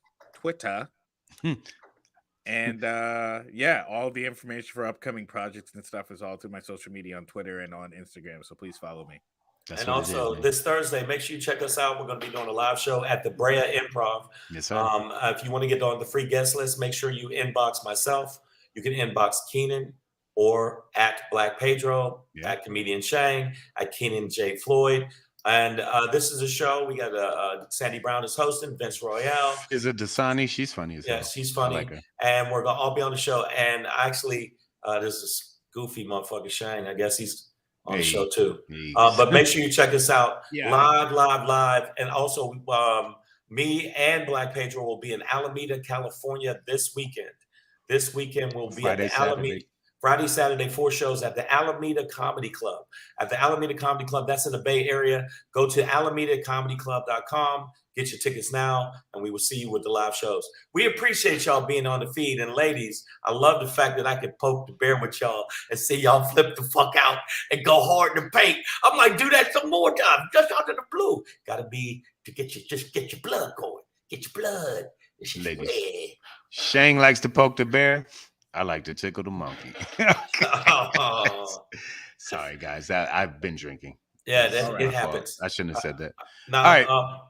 And all the information for upcoming projects and stuff is all through my social media on Twitter and on Instagram. So please follow me. And also this Thursday, make sure you check us out. We're going to be doing a live show at the Brea Improv. Yes, sir. If you want to get on the free guest list, make sure you inbox myself. You can inbox Keenan or at Black Pedro, at Comedian Shane, at Keenan J. Floyd. And this is a show. We got Sandy Brown is hosting, Vince Royale. Is it DeSatan? She's funny as hell. Yeah, she's funny. I like her. And we're going to all be on the show. And actually, there's this goofy motherfucker, Shane. I guess he's on the show too. But make sure you check us out live. And also, me and Black Pedro will be in Alameda, California this weekend. This weekend we'll be at the Alameda. Friday, Saturday, 4 shows at the Alameda Comedy Club. At the Alameda Comedy Club, that's in the Bay Area. Go to alamedacomedyclub.com. Get your tickets now, and we will see you with the live shows. We appreciate y'all being on the feed. And ladies, I love the fact that I can poke the bear with y'all and see y'all flip the fuck out and go hard in the paint. I'm like, do that some more time, just out of the blue. Gotta be to get your blood going. Get your blood. Ladies, Shane likes to poke the bear. I like to tickle the monkey. Sorry, guys. I've been drinking. Yeah, it happens. I shouldn't have said that. All right.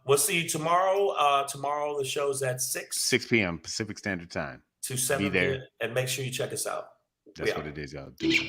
We'll see you tomorrow. Tomorrow the show's at 6 p.m. Pacific Standard Time. To 7 p.m. And make sure you check us out. That's what it is, y'all. Do it.